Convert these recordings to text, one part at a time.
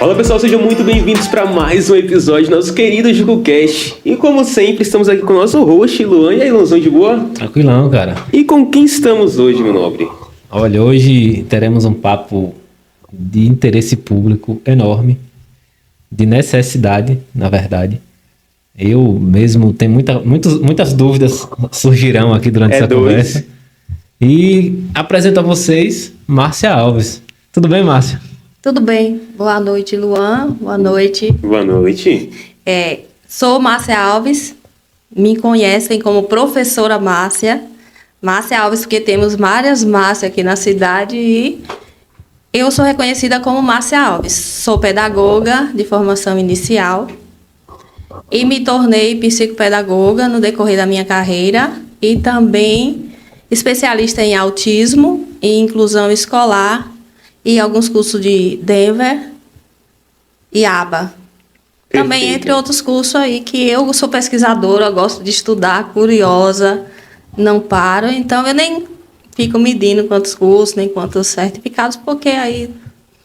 Olá pessoal, sejam muito bem-vindos para mais um episódio do nosso querido JugoCast. E como sempre, estamos aqui com o nosso host, Luan. E aí, Luanzão, de boa? Tranquilão, cara. E com quem estamos hoje, meu nobre? Olha, hoje teremos um papo de interesse público enorme, de necessidade, na verdade. Eu mesmo tenho muitas dúvidas surgirão aqui durante essa conversa. E apresento a vocês Márcia Alves. Tudo bem, Márcia? Tudo bem. Boa noite, Luan. Boa noite. Boa noite. Sou Márcia Alves. Me conhecem como professora Márcia. Márcia Alves, porque temos várias Márcia aqui na cidade e eu sou reconhecida como Márcia Alves. Sou pedagoga de formação inicial e me tornei psicopedagoga no decorrer da minha carreira e também especialista em autismo e inclusão escolar e alguns cursos de Denver e ABA. Também, Perfeito. entre outros cursos aí, que eu sou pesquisadora, gosto de estudar, curiosa, não paro. Então, eu nem fico medindo quantos cursos, nem quantos certificados, porque aí...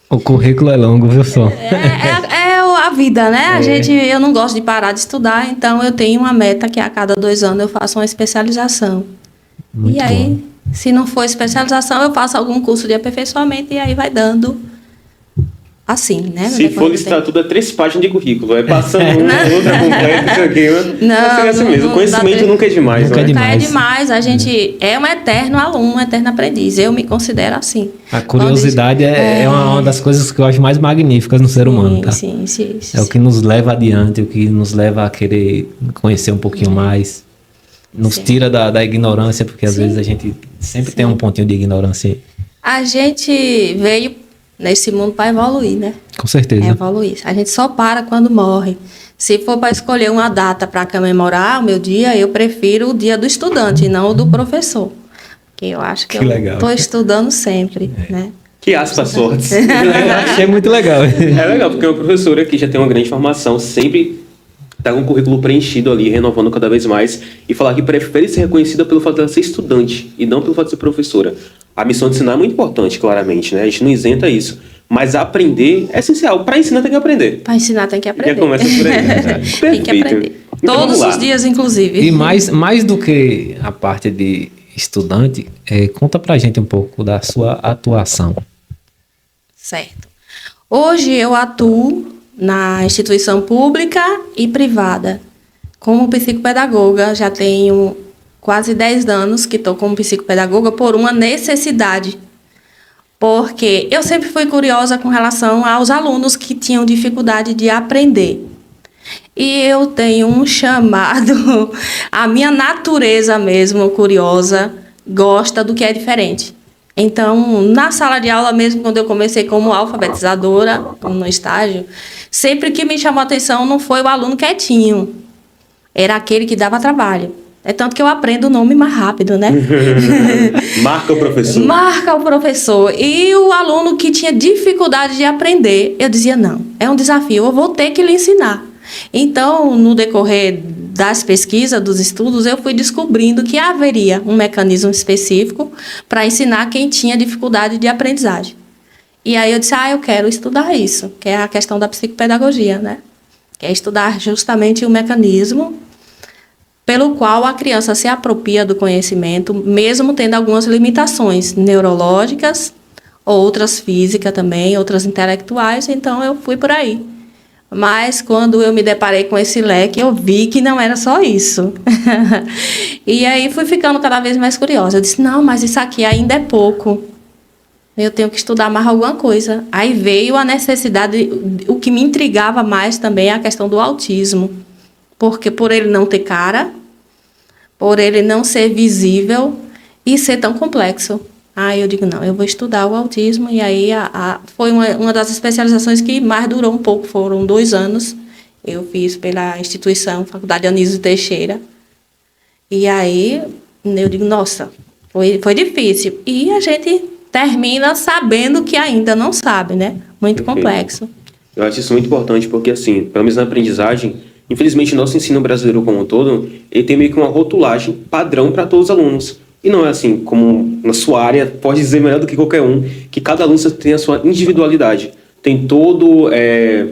O currículo é longo, viu só? É a vida, né? Eu não gosto de parar de estudar, então eu tenho uma meta que a cada 2 anos eu faço uma especialização. Muito e aí... bom. Se não for especialização, eu faço algum curso de aperfeiçoamento e aí vai dando assim, né? Se for listar tudo, é 3 páginas de currículo. É passando uma, outra completa, isso aqui. Não, é assim mesmo. não Conhecimento dá nunca é demais, Nunca né? é Nunca é demais. demais. A gente é um eterno aluno, um eterno aprendiz. Eu me considero assim. A curiosidade é uma das coisas que eu acho mais magníficas no ser humano, tá? Sim. É o que nos leva adiante, o que nos leva a querer conhecer um pouquinho mais. Nos tira da ignorância, porque às vezes a gente sempre tem um pontinho de ignorância. A gente veio nesse mundo para evoluir, né? Com certeza. Evoluir. A gente só para quando morre. Se for para escolher uma data para comemorar o meu dia, eu prefiro o dia do estudante e não o do professor. Porque eu acho que eu estou estudando sempre, né? Que aspas sortes. Achei muito legal. É legal, porque uma professora que já tem uma grande formação sempre tá com o currículo preenchido ali, renovando cada vez mais, e falar que prefere ser reconhecida pelo fato dela ser estudante e não pelo fato de ser professora. A missão de ensinar é muito importante, claramente, né? A gente não isenta isso. Mas aprender é essencial. Para ensinar tem que aprender. Para ensinar tem que aprender. Já começa por aí. Tem que aprender. Então, Todos vamos lá. os dias, inclusive. E mais do que a parte de estudante, conta pra gente um pouco da sua atuação. Certo. Hoje eu atuo na instituição pública e privada como psicopedagoga. Já tenho quase 10 anos que estou como psicopedagoga por uma necessidade. Porque eu sempre fui curiosa com relação aos alunos que tinham dificuldade de aprender. E eu tenho um chamado, a minha natureza mesmo, curiosa, gosta do que é diferente. Então, na sala de aula mesmo, quando eu comecei como alfabetizadora, como no estágio, sempre que me chamou a atenção não foi o aluno quietinho, era aquele que dava trabalho. É tanto que eu aprendo o nome mais rápido, né? Marca o professor. Marca o professor. E o aluno que tinha dificuldade de aprender, eu dizia, não, é um desafio, eu vou ter que lhe ensinar. Então, no decorrer das pesquisas, dos estudos, eu fui descobrindo que haveria um mecanismo específico para ensinar quem tinha dificuldade de aprendizagem. E aí eu disse, eu quero estudar isso, que é a questão da psicopedagogia, né? Que é estudar justamente o mecanismo pelo qual a criança se apropria do conhecimento, mesmo tendo algumas limitações neurológicas, outras físicas também, outras intelectuais, então eu fui por aí. Mas quando eu me deparei com esse leque, eu vi que não era só isso. E aí fui ficando cada vez mais curiosa. Eu disse, não, mas isso aqui ainda é pouco. Eu tenho que estudar mais alguma coisa. Aí veio a necessidade, o que me intrigava mais também é a questão do autismo. Porque por ele não ter cara, por ele não ser visível e ser tão complexo. Aí eu digo, não, eu vou estudar o autismo. E aí foi uma das especializações que mais durou um pouco, foram 2 anos. Eu fiz pela instituição, Faculdade Anísio Teixeira. E aí eu digo, nossa, foi difícil. E a gente termina sabendo que ainda não sabe, né? Muito complexo. Eu acho isso muito importante porque, assim, pelo menos na aprendizagem, infelizmente o nosso ensino brasileiro como um todo, ele tem meio que uma rotulagem padrão para todos os alunos. E não é assim, como na sua área, pode dizer melhor do que qualquer um, que cada aluno tem a sua individualidade. tem todo,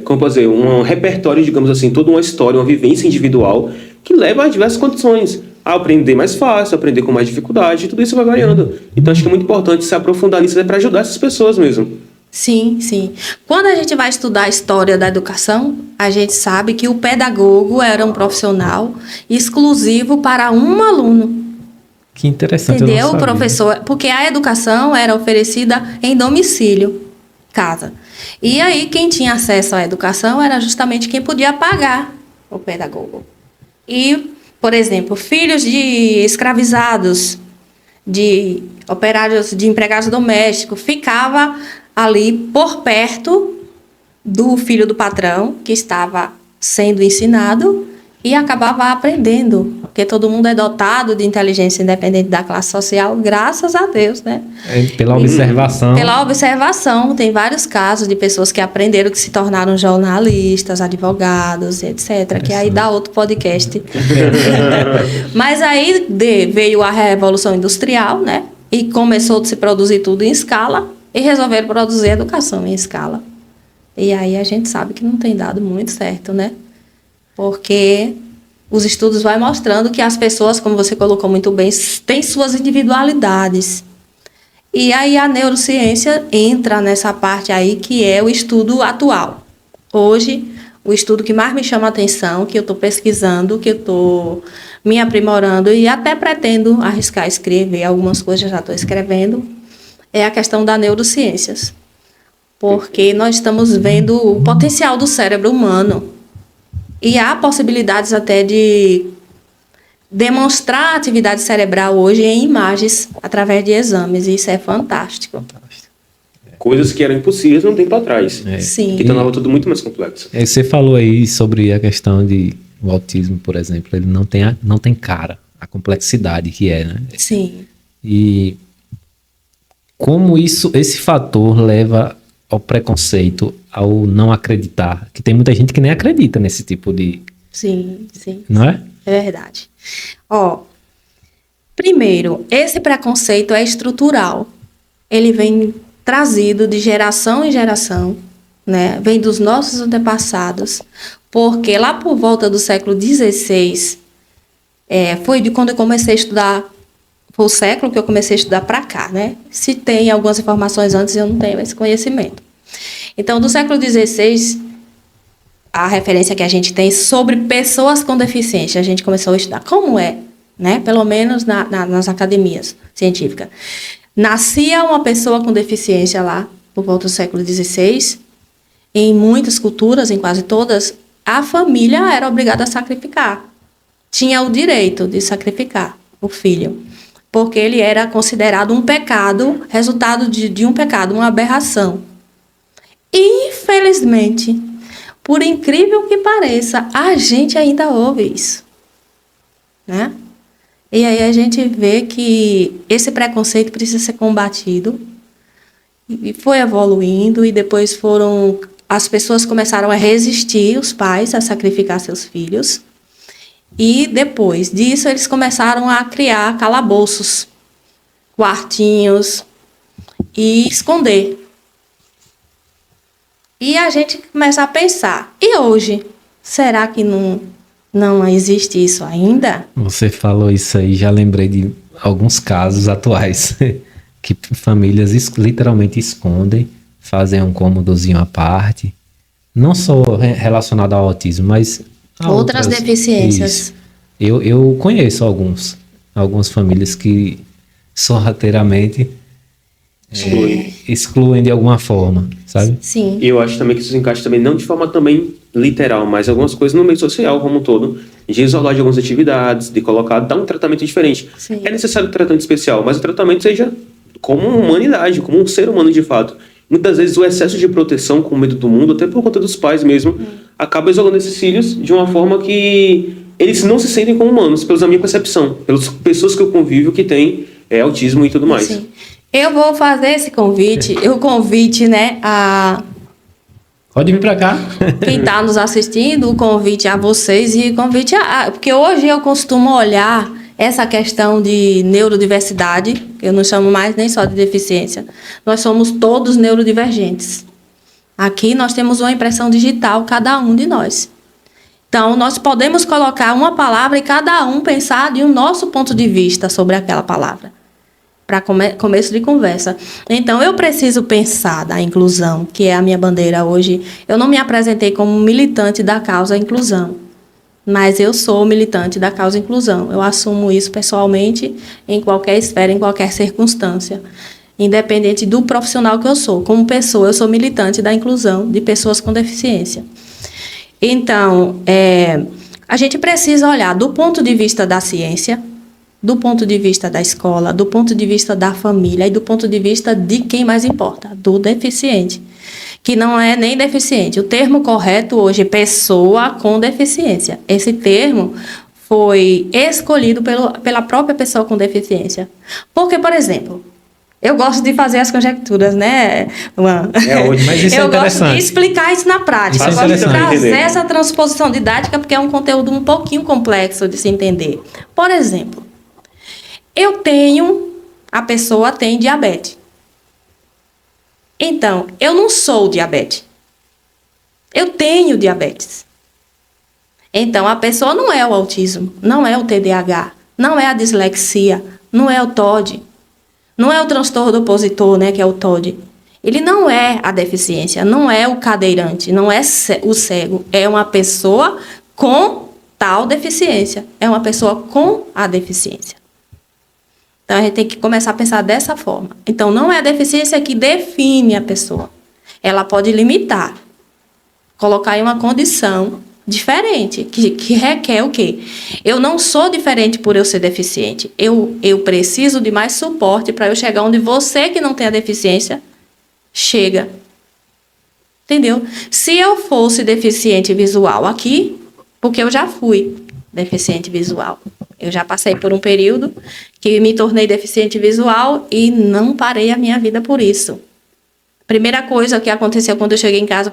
como posso dizer, um repertório, digamos assim, toda uma história, uma vivência individual que leva a diversas condições. A aprender mais fácil, aprender com mais dificuldade, tudo isso vai variando. Então acho que é muito importante se aprofundar nisso para ajudar essas pessoas mesmo. Sim, sim. Quando a gente vai estudar a história da educação, a gente sabe que o pedagogo era um profissional exclusivo para um aluno. Que interessante. Eu não Entendeu? O sabia. professor, porque a educação era oferecida em domicílio, casa. E aí quem tinha acesso à educação era justamente quem podia pagar o pedagogo. E, por exemplo, filhos de escravizados, de operários, de empregados domésticos, ficava ali por perto do filho do patrão que estava sendo ensinado e acabava aprendendo, porque todo mundo é dotado de inteligência independente da classe social, graças a Deus, né? Pela observação. Pela observação, tem vários casos de pessoas que aprenderam, que se tornaram jornalistas, advogados, etc., que aí dá outro podcast. Mas aí veio a Revolução Industrial, né? E começou a se produzir tudo em escala, e resolveram produzir educação em escala. E aí a gente sabe que não tem dado muito certo, né? Porque os estudos vão mostrando que as pessoas, como você colocou muito bem, têm suas individualidades. E aí a neurociência entra nessa parte aí, que é o estudo atual. Hoje, o estudo que mais me chama a atenção, que eu estou pesquisando, que eu estou me aprimorando e até pretendo arriscar escrever algumas coisas, já estou escrevendo, é a questão das neurociências. Porque nós estamos vendo o potencial do cérebro humano. E há possibilidades até de demonstrar a atividade cerebral hoje em imagens, através de exames. E isso é fantástico. Coisas que eram impossíveis não tempo atrás. Sim. Que tornava tudo muito mais complexo. Você falou aí sobre a questão de o autismo, por exemplo. Ele não tem cara, a complexidade que é, né? Sim. E como esse fator leva ao preconceito, ao não acreditar, que tem muita gente que nem acredita nesse tipo de... Sim, sim. Não é? É verdade. Primeiro, esse preconceito é estrutural. Ele vem trazido de geração em geração, né? Vem dos nossos antepassados, porque lá por volta do século XVI, foi de quando eu comecei a estudar, foi o século que eu comecei a estudar para cá, né? Se tem algumas informações antes, eu não tenho esse conhecimento. Então, do século XVI, a referência que a gente tem sobre pessoas com deficiência, a gente começou a estudar como é, né? Pelo menos nas academias científicas. Nascia uma pessoa com deficiência lá, por volta do século XVI. Em muitas culturas, em quase todas, a família era obrigada a sacrificar. Tinha o direito de sacrificar o filho, porque ele era considerado um pecado, resultado de um pecado, uma aberração. Infelizmente, por incrível que pareça, a gente ainda ouve isso, né? E aí a gente vê que esse preconceito precisa ser combatido. E foi evoluindo, e depois as pessoas começaram a resistir, os pais, a sacrificar seus filhos. E depois disso, eles começaram a criar calabouços, quartinhos, e esconder. E a gente começa a pensar, e hoje, será que não existe isso ainda? Você falou isso aí, já lembrei de alguns casos atuais, que famílias literalmente escondem, fazem um cômodozinho à parte, não só relacionado ao autismo, mas a outras deficiências. Isso. Eu conheço algumas famílias que sorrateiramente excluem de alguma forma, sabe? Sim. E eu acho também que isso se encaixa também, não de forma também literal, mas algumas coisas no meio social como um todo, de isolar de algumas atividades, de colocar, dar um tratamento diferente. Sim. É necessário um tratamento especial, mas o tratamento seja como uma humanidade, como um ser humano de fato. Muitas vezes o excesso de proteção com medo do mundo, até por conta dos pais mesmo, acaba isolando esses filhos de uma forma que eles não se sentem como humanos, pela minha percepção, pelas pessoas que eu convivo que têm autismo e tudo mais. Sim. Eu vou fazer esse convite, né, a Pode vir pra cá. quem está nos assistindo, o convite a vocês e o convite porque hoje eu costumo olhar essa questão de neurodiversidade, que eu não chamo mais nem só de deficiência, nós somos todos neurodivergentes. Aqui nós temos uma impressão digital, cada um de nós. Então, nós podemos colocar uma palavra e cada um pensar de um nosso ponto de vista sobre aquela palavra, para começo de conversa. Então, eu preciso pensar da inclusão, que é a minha bandeira hoje. Eu não me apresentei como militante da causa inclusão, mas eu sou militante da causa inclusão. Eu assumo isso pessoalmente, em qualquer esfera, em qualquer circunstância, independente do profissional que eu sou. Como pessoa, eu sou militante da inclusão de pessoas com deficiência. Então, a gente precisa olhar do ponto de vista da ciência, do ponto de vista da escola, do ponto de vista da família e do ponto de vista de quem mais importa, do deficiente, que não é nem deficiente. O termo correto hoje é pessoa com deficiência. Esse termo foi escolhido pela própria pessoa com deficiência. Porque, por exemplo, eu gosto de fazer as conjecturas, né, Luan? Mas isso Eu é gosto de interessante. explicar isso na prática. Isso é Eu gosto de interessante. trazer essa transposição didática, porque é um conteúdo um pouquinho complexo de se entender. Por exemplo, a pessoa tem diabetes. Então, eu não sou diabetes. Eu tenho diabetes. Então, a pessoa não é o autismo, não é o TDAH, não é a dislexia, não é o TOD. Não é o transtorno opositor, né, que é o TOD. Ele não é a deficiência, não é o cadeirante, não é o cego. É uma pessoa com tal deficiência. É uma pessoa com a deficiência. Então, a gente tem que começar a pensar dessa forma. Então, não é a deficiência que define a pessoa. Ela pode limitar, colocar em uma condição diferente, que requer o quê? Eu não sou diferente por eu ser deficiente. Eu preciso de mais suporte para eu chegar onde você que não tem a deficiência chega. Entendeu? Se eu fosse deficiente visual aqui, porque eu já fui deficiente visual. Eu já passei por um período que me tornei deficiente visual e não parei a minha vida por isso. Primeira coisa que aconteceu quando eu cheguei em casa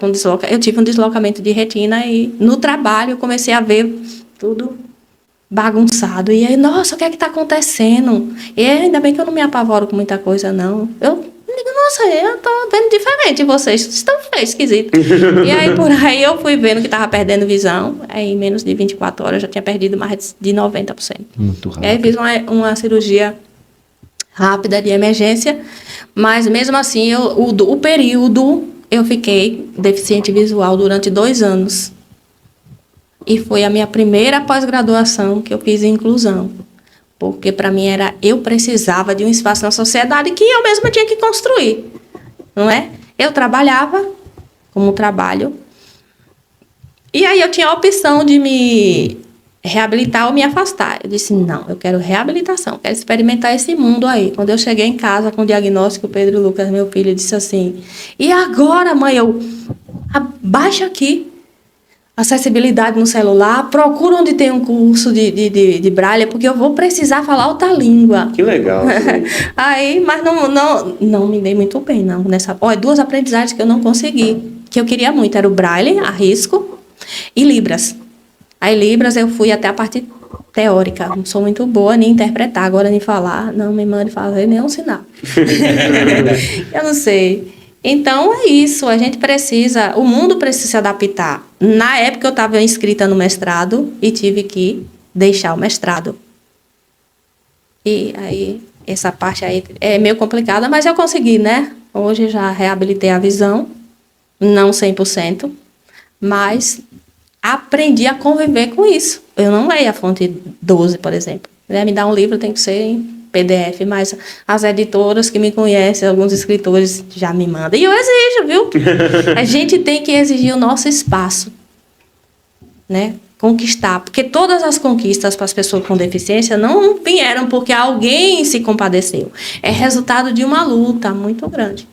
eu tive um deslocamento de retina e no trabalho eu comecei a ver tudo bagunçado. E aí, nossa, o que é que está acontecendo? E ainda bem que eu não me apavoro com muita coisa, não. Eu digo, nossa, eu estou vendo diferente de vocês, vocês estão feio, esquisito. E aí, por aí, eu fui vendo que estava perdendo visão. Aí, em menos de 24 horas, eu já tinha perdido mais de 90%. Muito rápido. E aí, fiz uma cirurgia rápida de emergência, mas mesmo assim, o período, eu fiquei deficiente visual durante 2 anos. E foi a minha primeira pós-graduação que eu fiz em inclusão. Porque para mim eu precisava de um espaço na sociedade que eu mesma tinha que construir, não é? Eu trabalhava como trabalho, e aí eu tinha a opção de me reabilitar ou me afastar. Eu disse, não, eu quero reabilitação, quero experimentar esse mundo aí. Quando eu cheguei em casa com o diagnóstico, o Pedro Lucas, meu filho, disse assim, e agora, mãe, abaixa aqui acessibilidade no celular, procura onde tem um curso de braille, porque eu vou precisar falar outra língua. Que legal. Aí, mas não me dei muito bem, não. 2 aprendizagens que eu não consegui, que eu queria muito, era o braille, a risco, e Libras. Aí, Libras, eu fui até a parte teórica. Não sou muito boa nem interpretar, agora nem falar. Não me mande fazer nenhum sinal. Eu não sei. Então, é isso. A gente precisa... O mundo precisa se adaptar. Na época, eu estava inscrita no mestrado e tive que deixar o mestrado. E aí, essa parte aí é meio complicada, mas eu consegui, né? Hoje já reabilitei a visão. Não 100%, mas... aprendi a conviver com isso. Eu não leio a fonte 12, por exemplo. Me dar um livro tem que ser em PDF, mas as editoras que me conhecem, alguns escritores já me mandam. E eu exijo, viu? A gente tem que exigir o nosso espaço, né? Conquistar. Porque todas as conquistas para as pessoas com deficiência não vieram porque alguém se compadeceu. É resultado de uma luta muito grande.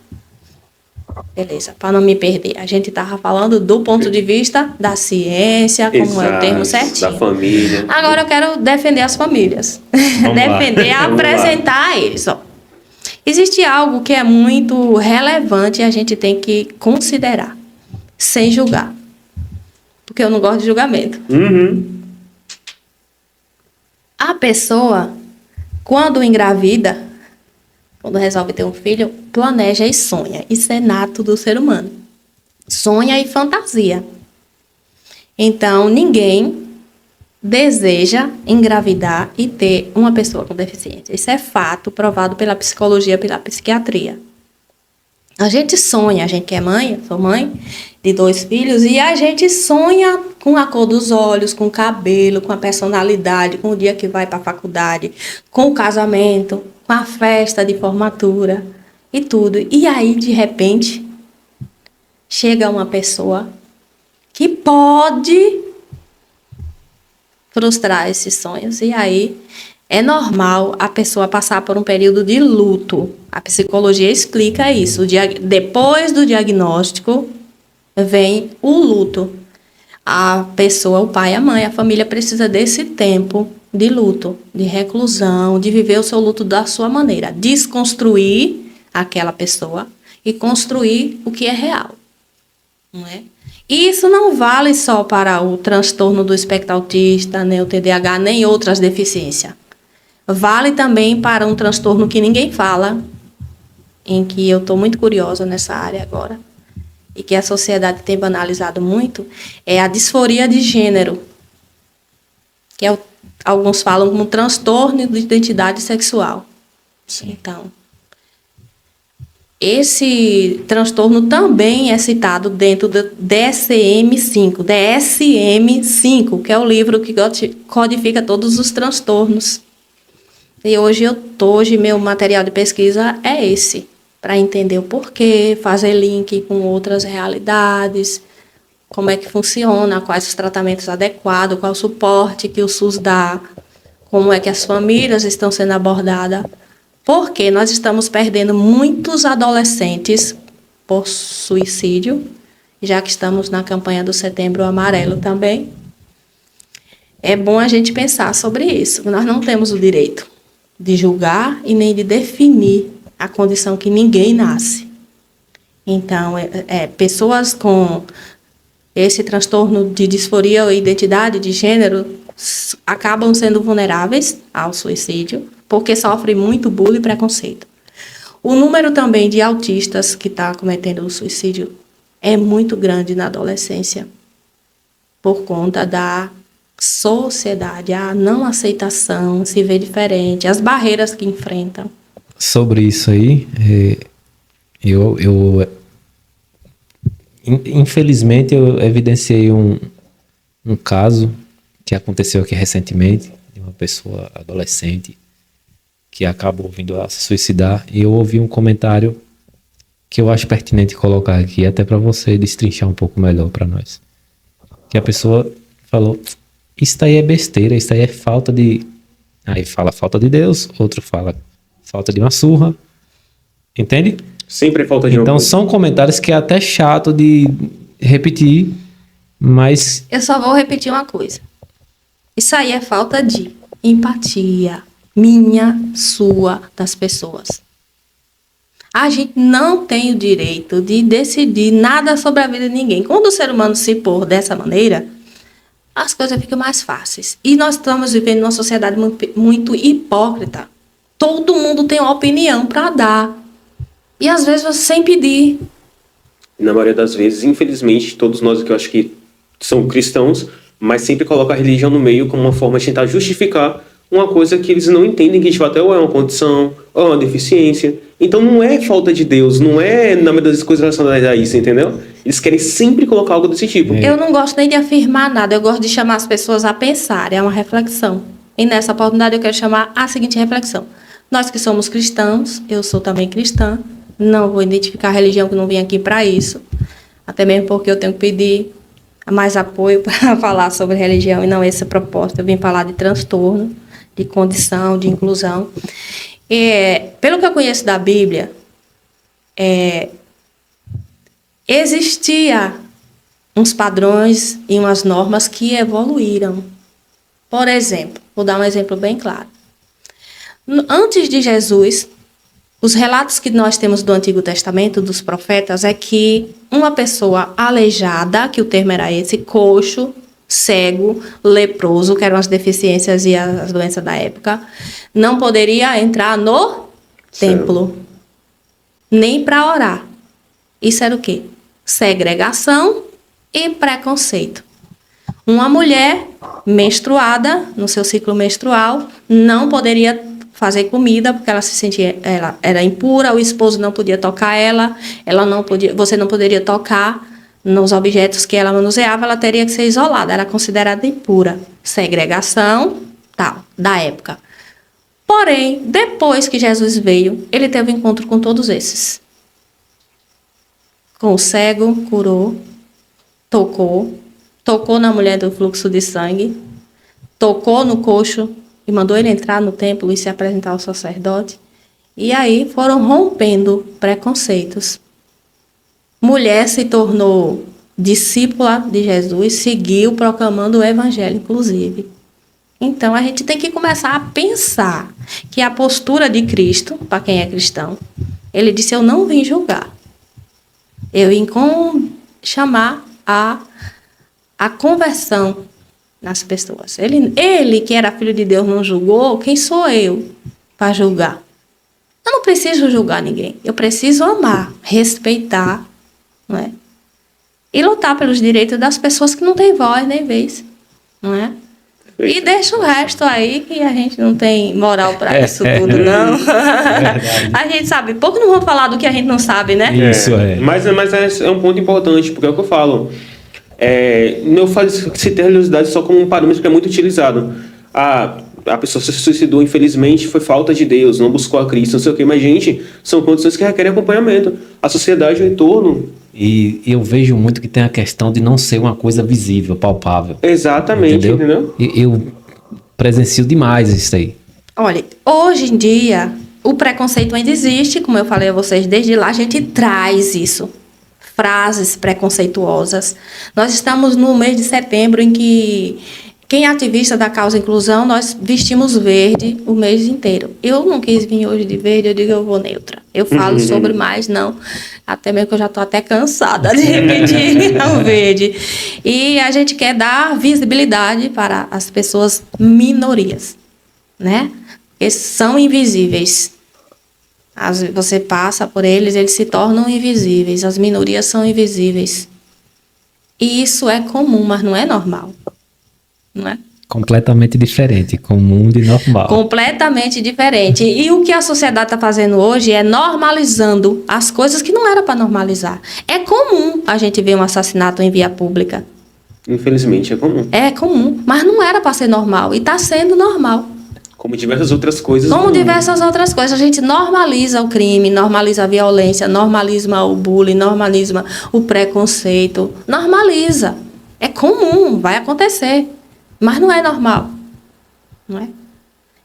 Beleza, para não me perder. A gente estava falando do ponto de vista da ciência, como é o termo certinho. Da família. Agora eu quero defender as famílias. Defender, apresentar eles. Ó. Existe algo que é muito relevante e a gente tem que considerar, sem julgar. Porque eu não gosto de julgamento. Uhum. A pessoa, quando engravida, quando resolve ter um filho, planeja e sonha. Isso é nato do ser humano. sonha e fantasia. Então, ninguém deseja engravidar e ter uma pessoa com deficiência. Isso é fato provado pela psicologia, pela psiquiatria. A gente sonha, a gente que é mãe, eu sou mãe de 2 filhos, e a gente sonha com a cor dos olhos, com o cabelo, com a personalidade, com o dia que vai para a faculdade, com o casamento, com a festa de formatura e tudo. E aí, de repente, chega uma pessoa que pode frustrar esses sonhos, e aí é normal a pessoa passar por um período de luto. A psicologia explica isso. Depois do diagnóstico, vem o luto. A pessoa, o pai, a mãe, a família precisa desse tempo de luto, de reclusão, de viver o seu luto da sua maneira. Desconstruir aquela pessoa e construir o que é real. Não é? E isso não vale só para o transtorno do espectro autista, nem o TDAH, nem outras deficiências. Vale também para um transtorno que ninguém fala, em que eu estou muito curiosa nessa área agora, e que a sociedade tem banalizado muito, é a disforia de gênero, que alguns falam como transtorno de identidade sexual. Sim. Então, esse transtorno também é citado dentro do DSM-5, que é o livro que codifica todos os transtornos. E hoje meu material de pesquisa é esse, para entender o porquê, fazer link com outras realidades, como é que funciona, quais os tratamentos adequados, qual o suporte que o SUS dá, como é que as famílias estão sendo abordadas. Porque nós estamos perdendo muitos adolescentes por suicídio, já que estamos na campanha do Setembro Amarelo também. É bom a gente pensar sobre isso. Nós não temos o direito de julgar e nem de definir a condição que ninguém nasce. Então, pessoas com esse transtorno de disforia ou identidade de gênero acabam sendo vulneráveis ao suicídio, porque sofrem muito bullying e preconceito. O número também de autistas que está cometendo o suicídio é muito grande na adolescência, por conta da sociedade, a não aceitação, se vê diferente, as barreiras que enfrentam. Sobre isso aí, infelizmente eu evidenciei um caso que aconteceu aqui recentemente, de uma pessoa adolescente que acabou vindo a se suicidar, e eu ouvi um comentário que eu acho pertinente colocar aqui, até para você destrinchar um pouco melhor para nós. Que a pessoa falou, isso aí é besteira, isso aí é falta de... Aí fala falta de Deus, outro fala falta de uma surra, entende? Sempre é falta de Então são comentários que é até chato de repetir, mas... Eu só vou repetir uma coisa. Isso aí é falta de empatia, minha, sua, das pessoas. A gente não tem o direito de decidir nada sobre a vida de ninguém. Quando o ser humano se pôr dessa maneira, as coisas ficam mais fáceis. E nós estamos vivendo numa sociedade muito hipócrita. Todo mundo tem uma opinião para dar. E às vezes você sem pedir. Na maioria das vezes, infelizmente, todos nós que eu acho que são cristãos, mas sempre colocam a religião no meio como uma forma de tentar justificar uma coisa que eles não entendem, que de fato é uma condição, ou uma deficiência. Então não é falta de Deus, não é na maioria das coisas relacionadas a isso, entendeu? Eles querem sempre colocar algo desse tipo. Eu não gosto nem de afirmar nada, eu gosto de chamar as pessoas a pensar, é uma reflexão. E nessa oportunidade eu quero chamar a seguinte reflexão. Nós que somos cristãos, eu sou também cristã, não vou identificar a religião, que não vim aqui para isso, até mesmo porque eu tenho que pedir mais apoio para falar sobre religião e não esse propósito. Eu vim falar de transtorno, de condição, de inclusão. Pelo que eu conheço da Bíblia, existia uns padrões e umas normas que evoluíram. Por exemplo, vou dar um exemplo bem claro. Antes de Jesus, os relatos que nós temos do Antigo Testamento, dos profetas, é que uma pessoa aleijada, que o termo era esse, coxo, cego, leproso, que eram as deficiências e as doenças da época, não poderia entrar no templo, nem para orar. Isso era o quê? segregação e preconceito. Uma mulher menstruada, no seu ciclo menstrual, não poderia fazer comida porque ela se sentia, ela era impura, o esposo não podia tocar ela não podia, você não poderia tocar nos objetos que ela manuseava, ela teria que ser isolada, era considerada impura. Segregação, tal, da época. Porém, depois que Jesus veio, ele teve um encontro com todos esses. Com o cego, curou, tocou na mulher do fluxo de sangue, tocou no coxo e mandou ele entrar no templo e se apresentar ao sacerdote. E aí foram rompendo preconceitos. Mulher se tornou discípula de Jesus, seguiu proclamando o evangelho, inclusive. Então, a gente tem que começar a pensar que a postura de Cristo, para quem é cristão, ele disse, eu não vim julgar. Eu vim chamar a conversão nas pessoas. Ele, que era filho de Deus, não julgou, quem sou eu para julgar? Eu não preciso julgar ninguém. Eu preciso amar, respeitar, não é? E lutar pelos direitos das pessoas que não têm voz nem vez, não é? E deixa o resto aí, que a gente não tem moral para isso tudo, não. A gente sabe pouco, não vamos falar do que a gente não sabe, né? Isso é. Mas é um ponto importante, porque é o que eu falo. Não faz se ter religiosidade só como um parâmetro que é muito utilizado. A pessoa se suicidou, infelizmente, foi falta de Deus, não buscou a Cristo, não sei o quê. Mas, gente, são condições que requerem acompanhamento. A sociedade, o entorno... E eu vejo muito que tem a questão de não ser uma coisa visível, palpável. Exatamente, entendeu? Eu presencio demais isso aí. Olha, hoje em dia, o preconceito ainda existe, como eu falei a vocês, desde lá a gente traz isso. Frases preconceituosas. Nós estamos no mês de setembro em que quem é ativista da causa inclusão, nós vestimos verde o mês inteiro. Eu não quis vir hoje de verde, eu digo eu vou neutra. Eu falo sobre mais, não. Até mesmo que eu já estou até cansada de repetir o verde. E a gente quer dar visibilidade para as pessoas minorias, né? Eles são invisíveis. Você passa por eles, eles se tornam invisíveis. As minorias são invisíveis. E isso é comum, mas não é normal. Não é? Completamente diferente, comum de normal. Completamente diferente. E o que a sociedade está fazendo hoje é normalizando as coisas que não era para normalizar. É comum a gente ver um assassinato em via pública. Infelizmente, é comum. É comum, mas não era para ser normal. E está sendo normal. Como diversas outras coisas. Como diversas outras coisas. A gente normaliza o crime, normaliza a violência, normaliza o bullying, normaliza o preconceito. Normaliza. É comum, vai acontecer. Mas não é normal, não é?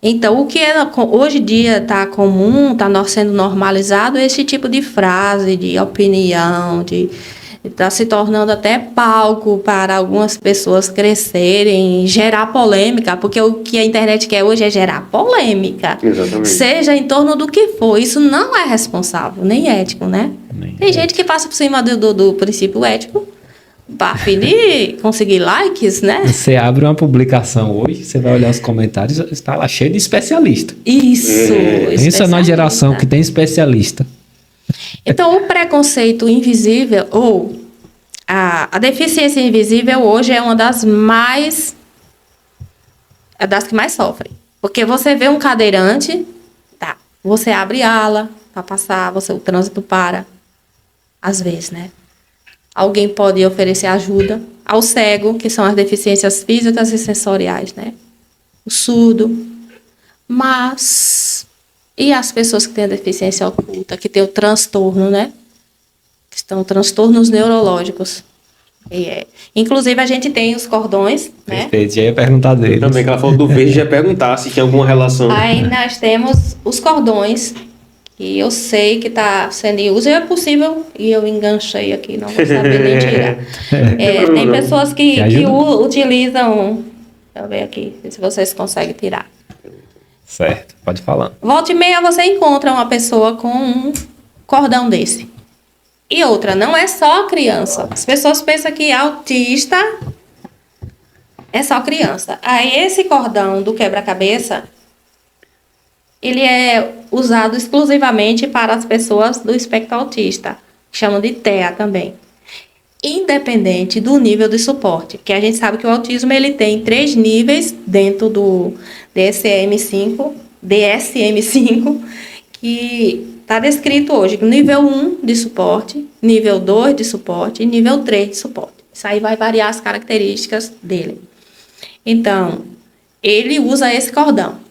Então, o que hoje em dia está comum, está sendo normalizado, é esse tipo de frase, de opinião, está se tornando até palco para algumas pessoas crescerem, gerar polêmica, porque o que a internet quer hoje é gerar polêmica. Exatamente. Seja em torno do que for. Isso não é responsável, nem ético, né? Tem gente que passa por cima do princípio ético, para fim de conseguir likes, né? Você abre uma publicação hoje, você vai olhar os comentários, está lá cheio de especialista. Isso. Isso é na geração que tem especialista. Então, o preconceito invisível, ou a deficiência invisível hoje é uma das que mais sofrem. Porque você vê um cadeirante, tá, você abre ala para passar, o trânsito para, às vezes, né? Alguém pode oferecer ajuda ao cego, que são as deficiências físicas e sensoriais, né? O surdo. Mas, e as pessoas que têm a deficiência oculta, que têm o transtorno, né? Que estão transtornos neurológicos. Inclusive, a gente tem os cordões, né? Perfeito, já ia perguntar dele. Também, que ela falou do verde, já ia perguntar se tinha alguma relação. Aí nós temos os cordões, que eu sei que está sendo em uso, e é possível, e eu enganchei aqui, não vou saber nem tirar. Tem pessoas que utilizam, deixa eu ver aqui, se vocês conseguem tirar. Certo, pode falar. Volta e meia você encontra uma pessoa com um cordão desse. E outra, não é só criança. As pessoas pensam que autista é só criança. Aí esse cordão do quebra-cabeça, ele é usado exclusivamente para as pessoas do espectro autista, que chamam de TEA também. independente do nível de suporte, porque a gente sabe que o autismo ele tem 3 níveis dentro do DSM-5, que está descrito hoje, nível 1 de suporte, nível 2 de suporte e nível 3 de suporte. Isso aí vai variar as características dele. Então, ele usa esse cordão.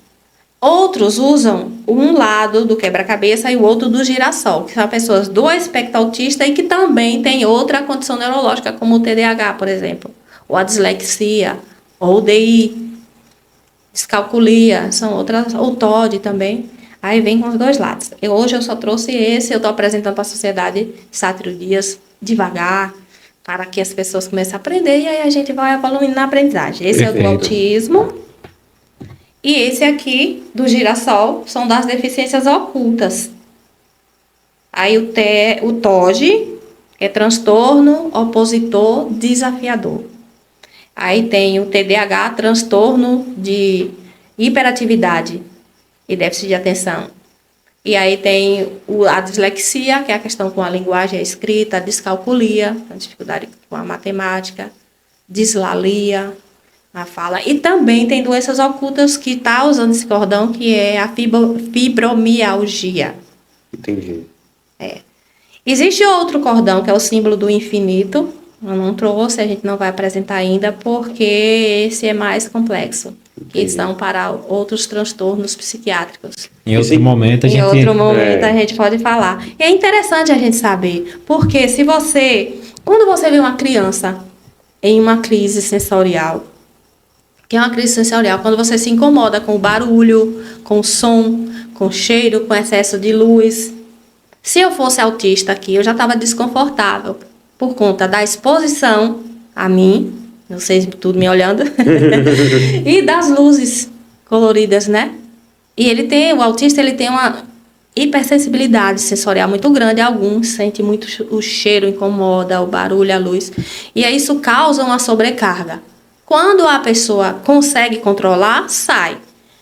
Outros usam um lado do quebra-cabeça e o outro do girassol, que são pessoas do espectro autista e que também tem outra condição neurológica, como o TDAH, por exemplo, ou a dislexia, ou o DI, descalculia, são outras, ou TOD também. Aí vem com os 2 lados. Hoje eu só trouxe esse, eu estou apresentando para a sociedade Sátiro Dias devagar, para que as pessoas comecem a aprender e aí a gente vai evoluindo na aprendizagem. Esse Perfeito. é o do autismo. E esse aqui, do girassol, são das deficiências ocultas. Aí o TOD, que é transtorno opositor desafiador. Aí tem o TDAH, transtorno de hiperatividade e déficit de atenção. E aí tem a dislexia, que é a questão com a linguagem, a escrita, a descalculia, a dificuldade com a matemática, dislalia, a fala. E também tem doenças ocultas que está usando esse cordão, que é a fibromialgia. Entendi. Existe outro cordão, que é o símbolo do infinito. Eu não trouxe, a gente não vai apresentar ainda, porque esse é mais complexo. Que são para outros transtornos psiquiátricos. Em outro momento a gente... A gente pode falar. E é interessante a gente saber, porque quando você vê uma criança em uma crise sensorial, que é uma crise sensorial, quando você se incomoda com o barulho, com o som, com o cheiro, com excesso de luz. Se eu fosse autista aqui, eu já estava desconfortável por conta da exposição a mim, vocês tudo me olhando, e das luzes coloridas, né? E o autista, ele tem uma hipersensibilidade sensorial muito grande. Alguns sentem muito o cheiro, incomoda, o barulho, a luz. E aí isso causa uma sobrecarga. Quando a pessoa consegue controlar, sai.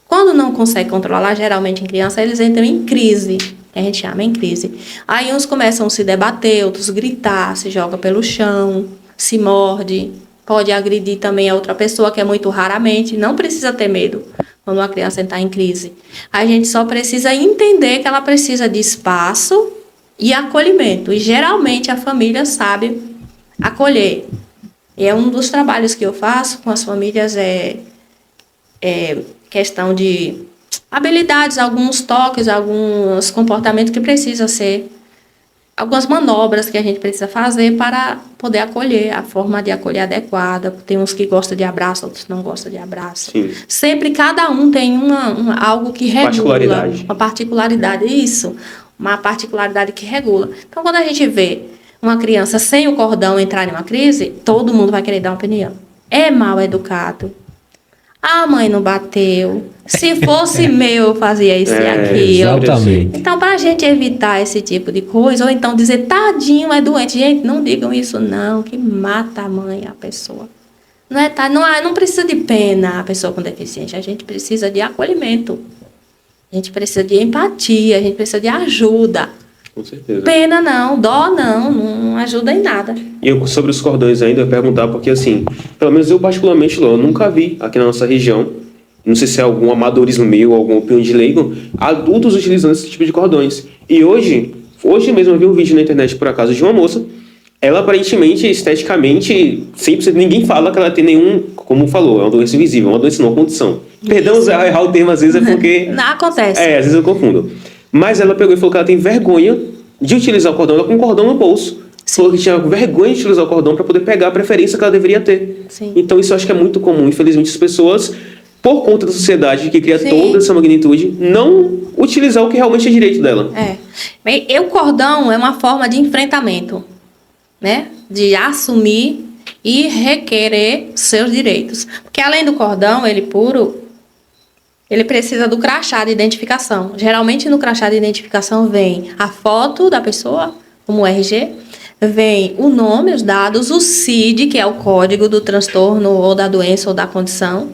Quando não consegue controlar, geralmente em criança, eles entram em crise, que a gente chama em crise. Aí uns começam a se debater, outros gritar, se joga pelo chão, se morde, pode agredir também a outra pessoa, que é muito raramente, não precisa ter medo quando uma criança está em crise. A gente só precisa entender que ela precisa de espaço e acolhimento. E geralmente a família sabe acolher. E é um dos trabalhos que eu faço com as famílias, é questão de habilidades, alguns toques, alguns comportamentos que precisam ser, algumas manobras que a gente precisa fazer para poder acolher, a forma de acolher adequada. Tem uns que gostam de abraço, outros não gostam de abraço. Sim. Sempre cada um tem algo que regula. Particularidade. Uma particularidade, isso. Uma particularidade que regula. Então, quando a gente vê uma criança sem o cordão entrar em uma crise, todo mundo vai querer dar uma opinião. É mal educado. A mãe não bateu. Se fosse meu, eu fazia isso e aquilo. Exatamente. Então, para a gente evitar esse tipo de coisa, ou então dizer, tadinho, é doente. Gente, não digam isso não, que mata a mãe, a pessoa. Não precisa de pena a pessoa com deficiência. A gente precisa de acolhimento. A gente precisa de empatia, a gente precisa de ajuda. Com certeza. Pena não, dó não ajuda em nada. E eu, sobre os cordões ainda, eu ia perguntar, porque assim, pelo menos eu particularmente, eu nunca vi aqui na nossa região, não sei se é algum amadorismo meu, alguma opinião de leigo, adultos utilizando esse tipo de cordões. E hoje mesmo eu vi um vídeo na internet, por acaso, de uma moça, ela aparentemente, esteticamente, 100%, ninguém fala que ela tem nenhum, como falou, é uma doença invisível, é uma doença não, condição. Perdão errar o termo às vezes, é porque... Não acontece. às vezes eu confundo. Mas ela pegou e falou que ela tem vergonha de utilizar o cordão, ela com o cordão no bolso. Falou que tinha vergonha de utilizar o cordão para poder pegar a preferência que ela deveria ter. Sim. Então isso eu acho que é muito comum. Infelizmente as pessoas, por conta da sociedade que cria Sim. toda essa magnitude, não utilizar o que realmente é direito dela. Bem, o cordão é uma forma de enfrentamento, né? De assumir e requerer seus direitos. Porque além do cordão, ele precisa do crachá de identificação. Geralmente no crachá de identificação vem a foto da pessoa, como o RG, vem o nome, os dados, o CID, que é o código do transtorno ou da doença ou da condição.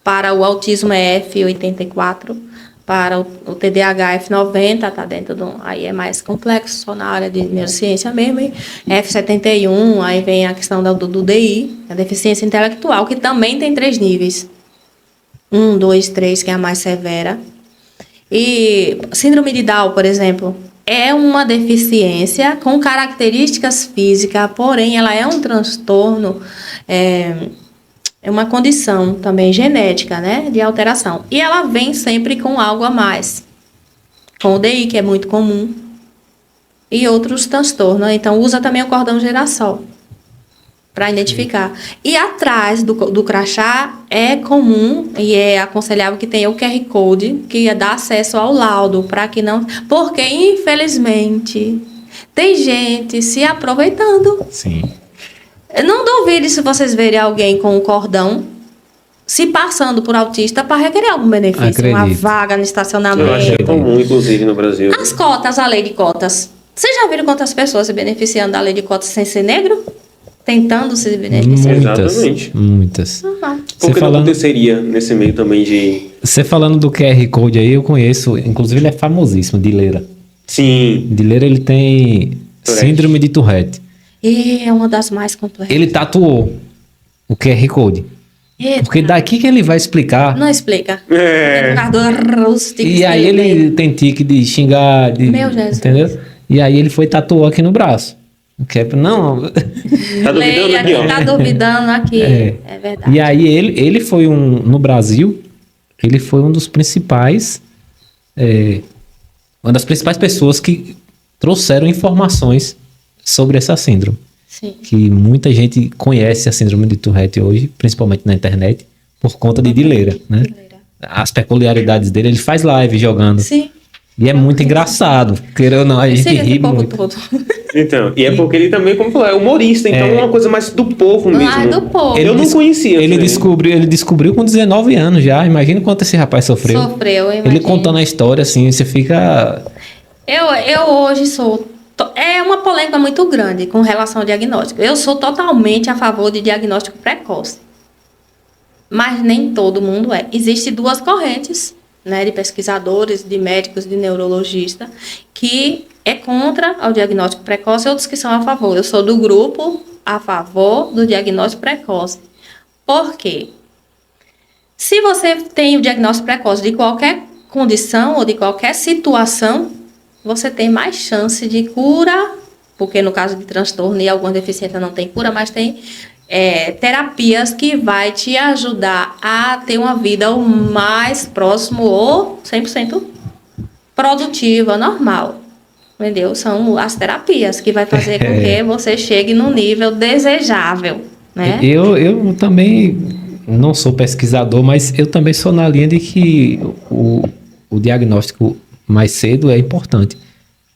Para o autismo é F84. para o TDAH F90, tá dentro do... Aí é mais complexo, só na área de neurociência mesmo. E F71, aí vem a questão do DI, a deficiência intelectual, que também tem 3 níveis. 1, 2, 3, que é a mais severa. E síndrome de Down, por exemplo, é uma deficiência com características físicas, porém ela é um transtorno... É uma condição também genética, né, de alteração. E ela vem sempre com algo a mais. Com o DI, que é muito comum. E outros transtornos. Então, usa também o cordão girassol para identificar. E atrás do crachá é comum e é aconselhável que tenha o QR Code, que dá acesso ao laudo, para que não... Porque, infelizmente, tem gente se aproveitando. Sim. Não duvide se vocês verem alguém com um cordão se passando por autista para requerer algum benefício, Acredito. uma vaga no estacionamento. Eu acho que é comum, inclusive, no Brasil. As cotas, a lei de cotas. Vocês já viram quantas pessoas se beneficiando da lei de cotas sem ser negro? Tentando se beneficiar? Exatamente. Muitas. Normal. Por que não aconteceria nesse meio também de... Você falando do QR Code aí, eu conheço, inclusive ele é famosíssimo, Dileira. Sim. Dileira, ele tem Tourette. síndrome de Tourette. E é uma das mais complexas. Ele tatuou o QR Code. Eita. Porque daqui que ele vai explicar. Não explica. É. E aí ele tem tique de xingar, de, Meu Jesus. entendeu? E aí ele foi tatuou aqui no braço. Que é, não. Tá duvidando Leia, aqui, ó. tá duvidando aqui. É. É verdade. E aí ele foi no Brasil, ele foi um dos principais, uma das principais pessoas que trouxeram informações sobre essa síndrome. Sim. Que muita gente conhece a síndrome de Tourette hoje, principalmente na internet, por conta de Dileira, né? Dileira. As peculiaridades dele, ele faz live jogando. Sim. E é muito engraçado. Queira ou não, a gente Sim, ri esse povo muito. todo. Então, e é porque ele também, como falou, é humorista, então é uma coisa mais do povo mesmo. Ah, do povo. Eu não conhecia. Ele também. descobriu com 19 anos já. Imagina quanto esse rapaz sofreu. Sofreu, eu Ele imagino. contando a história, assim, você fica... Eu hoje sou... É uma polêmica muito grande com relação ao diagnóstico. Eu sou totalmente a favor de diagnóstico precoce. Mas nem todo mundo é. Existem 2 correntes, né, de pesquisadores, de médicos, de neurologistas, que é contra o diagnóstico precoce e outros que são a favor. Eu sou do grupo a favor do diagnóstico precoce. Por quê? Se você tem o diagnóstico precoce de qualquer condição ou de qualquer situação, você tem mais chance de cura, porque no caso de transtorno e alguma deficiência não tem cura, mas tem terapias que vai te ajudar a ter uma vida o mais próximo ou 100% produtiva, normal. Entendeu? São as terapias que vai fazer com que você chegue no nível desejável, né? Eu também não sou pesquisador, mas eu também sou na linha de que o diagnóstico mais cedo é importante.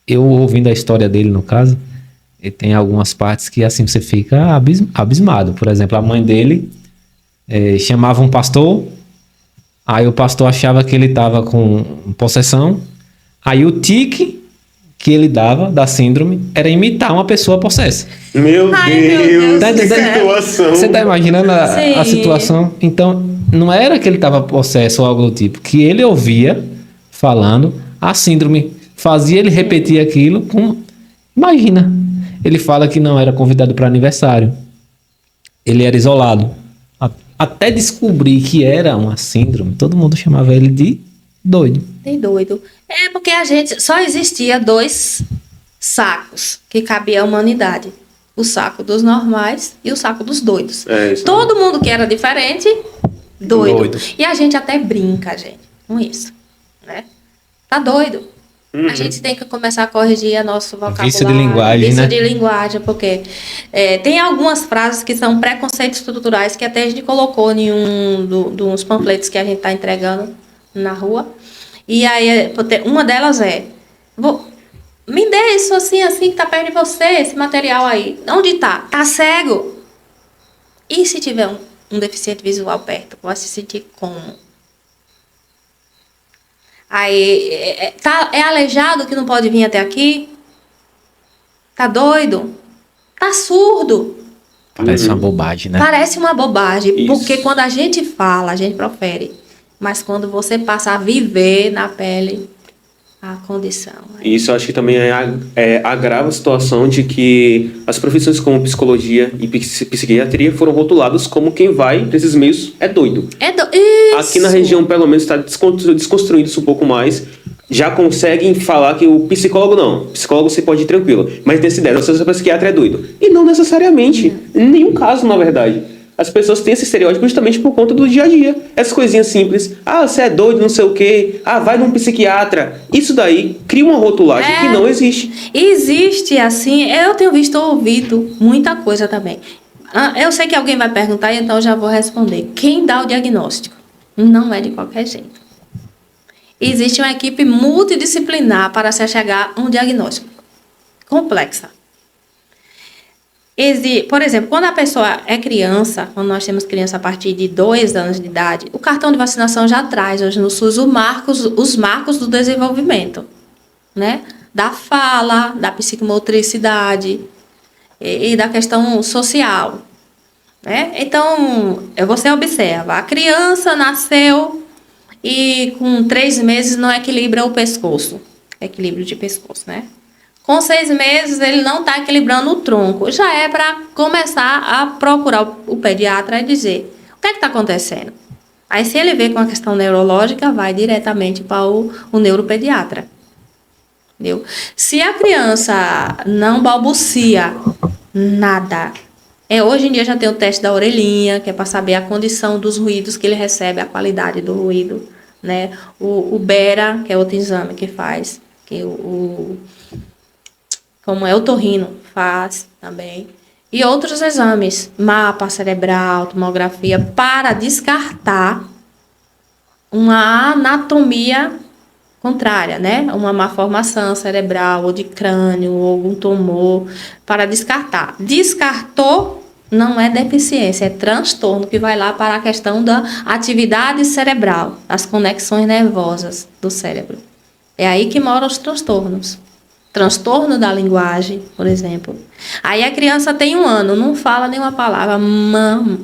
Eu ouvindo a história dele, no caso, ele tem algumas partes que assim você fica abismado. Por exemplo, a mãe dele chamava um pastor, aí o pastor achava que ele estava com possessão, aí o tique que ele dava da síndrome era imitar uma pessoa possessa. Meu Ai, meu Deus, Deus que do céu. situação. Você tá imaginando a Sim. situação? Então, não era que ele estava possesso ou algo do tipo, que ele ouvia falando, a síndrome fazia ele repetir aquilo com... Imagina, ele fala que não era convidado para aniversário, ele era isolado. Até descobrir que era uma síndrome, todo mundo chamava ele de doido. Tem doido. É porque só existia 2 sacos que cabia à humanidade. O saco dos normais e o saco dos doidos. É isso. Todo mundo que era diferente, doido. Doido. E a gente até brinca, gente, com isso, né? Tá doido. A gente tem que começar a corrigir nosso vocabulário. Vício de linguagem, vício né? de linguagem, porque tem algumas frases que são preconceitos estruturais que até a gente colocou em dos panfletos que a gente está entregando na rua. E aí, uma delas me dê isso assim, que tá perto de você, esse material aí. Onde tá? Tá cego? E se tiver um deficiente visual perto, vai se sentir como? Aí, é aleijado que não pode vir até aqui? Tá doido? Tá surdo? Parece uma bobagem, né? Parece uma bobagem, Isso. porque quando a gente fala, a gente profere. Mas quando você passa a viver na pele a condição. E isso eu acho que também agrava a situação de que as profissões como psicologia e psiquiatria foram rotuladas como quem vai para esses meios é doido. Isso. Aqui na região, pelo menos, está desconstruindo isso um pouco mais. Já conseguem falar que o psicólogo não. Psicólogo você pode ir tranquilo. Mas tem essa ideia, você é psiquiatra é doido. E não necessariamente. Em nenhum caso, na verdade. As pessoas têm esse estereótipo justamente por conta do dia a dia. Essas coisinhas simples. Ah, você é doido, não sei o quê. Ah, vai num psiquiatra. Isso daí cria uma rotulagem que não existe. Existe, assim, eu tenho visto ou ouvido muita coisa também. Eu sei que alguém vai perguntar, então eu já vou responder. Quem dá o diagnóstico? Não é de qualquer jeito. Existe uma equipe multidisciplinar para se chegar a um diagnóstico complexa. Por exemplo, quando a pessoa é criança, quando nós temos criança a partir de 2 anos de idade, o cartão de vacinação já traz hoje no SUS os marcos do desenvolvimento, né? Da fala, da psicomotricidade e da questão social, né? Então, você observa, a criança nasceu e com 3 meses não equilibra o pescoço, equilíbrio de pescoço, né? Com 6 meses, ele não está equilibrando o tronco. Já é para começar a procurar o pediatra e dizer o que é que está acontecendo. Aí, se ele vê com a questão neurológica, vai diretamente para o neuropediatra. Entendeu? Se a criança não balbucia nada, hoje em dia já tem o teste da orelhinha, que é para saber a condição dos ruídos que ele recebe, a qualidade do ruído, né? O Bera, que é outro exame que faz, que como é o otorrino, faz também. E outros exames, mapa cerebral, tomografia, para descartar uma anatomia contrária, né? Uma malformação cerebral, ou de crânio, ou algum tumor, para descartar. Descartou, não é deficiência, é transtorno, que vai lá para a questão da atividade cerebral, as conexões nervosas do cérebro. É aí que moram os transtornos. Transtorno da linguagem, por exemplo. Aí a criança tem 1 ano, não fala nenhuma palavra,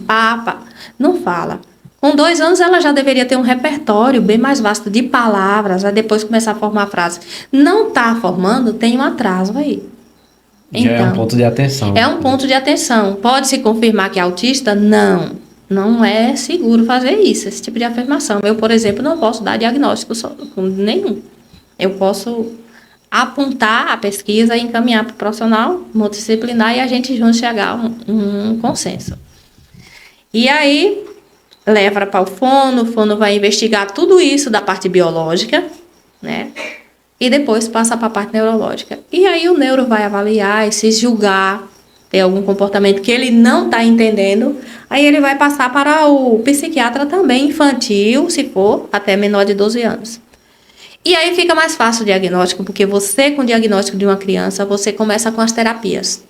papa, não fala. Com 2 anos ela já deveria ter um repertório bem mais vasto de palavras, aí depois começar a formar frases. Não está formando, tem um atraso aí. Já é um ponto de atenção. É um ponto de atenção. Pode-se confirmar que é autista? Não. Não é seguro fazer isso, esse tipo de afirmação. Eu, por exemplo, não posso dar diagnóstico nenhum. Eu posso apontar a pesquisa e encaminhar para o profissional multidisciplinar e a gente juntos chegar a um consenso. E aí, leva para o fono vai investigar tudo isso da parte biológica, né? E depois passa para a parte neurológica. E aí o neuro vai avaliar e se julgar, tem algum comportamento que ele não está entendendo, aí ele vai passar para o psiquiatra também infantil, se for, até menor de 12 anos. E aí fica mais fácil o diagnóstico, porque você, com o diagnóstico de uma criança, você começa com as terapias.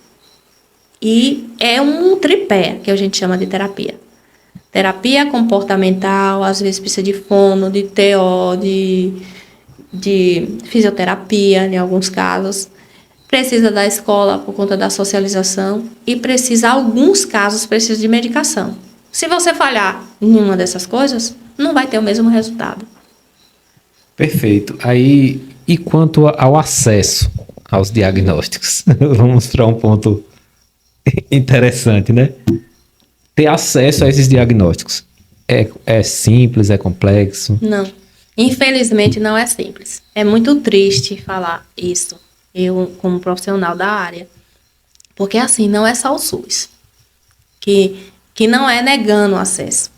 E é um tripé, que a gente chama de terapia. Terapia comportamental, às vezes precisa de fono, de TO, de fisioterapia, em alguns casos. Precisa da escola por conta da socialização. E alguns casos, precisa de medicação. Se você falhar em uma dessas coisas, não vai ter o mesmo resultado. Perfeito. Aí, e quanto ao acesso aos diagnósticos? Vamos para um ponto interessante, né? Ter acesso a esses diagnósticos é simples, é complexo? Não. Infelizmente, não é simples. É muito triste falar isso, eu como profissional da área. Porque, assim, não é só o SUS, que não é negando o acesso.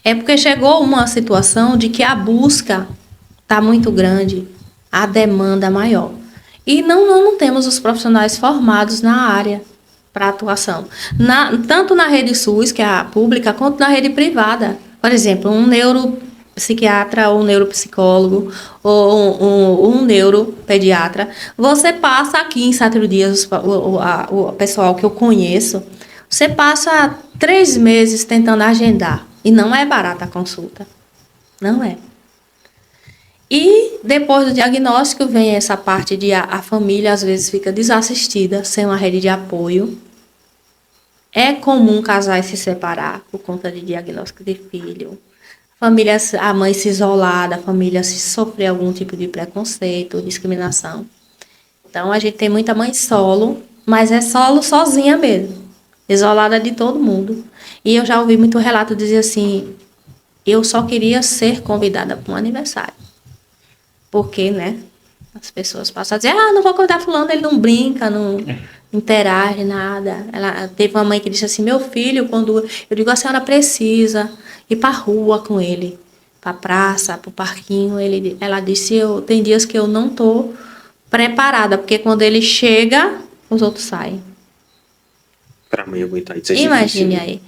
É porque chegou uma situação de que a busca está muito grande, a demanda maior. E não temos os profissionais formados na área para atuação. Tanto na rede SUS, que é a pública, quanto na rede privada. Por exemplo, um neuropsiquiatra ou um neuropsicólogo ou um neuropediatra. Você passa aqui em Sátiro Dias, o pessoal que eu conheço, você passa 3 meses tentando agendar. E não é barata a consulta. Não é. E depois do diagnóstico vem essa parte de a família às vezes fica desassistida, sem uma rede de apoio. É comum casais se separar por conta de diagnóstico de filho. a mãe se isolar, a família se sofrer algum tipo de preconceito, discriminação. Então, a gente tem muita mãe solo, mas é solo sozinha mesmo, isolada de todo mundo. E eu já ouvi muito relato dizer assim, eu só queria ser convidada para um aniversário. Porque, né, as pessoas passam a dizer, não vou convidar fulano, ele não brinca, não interage, nada. Ela teve uma mãe que disse assim, meu filho, quando eu digo, a senhora precisa ir para a rua com ele, para a praça, para o parquinho. Ela disse, tem dias que eu não estou preparada, porque quando ele chega, os outros saem. Para mãe aguentar isso é Imagine difícil. aí.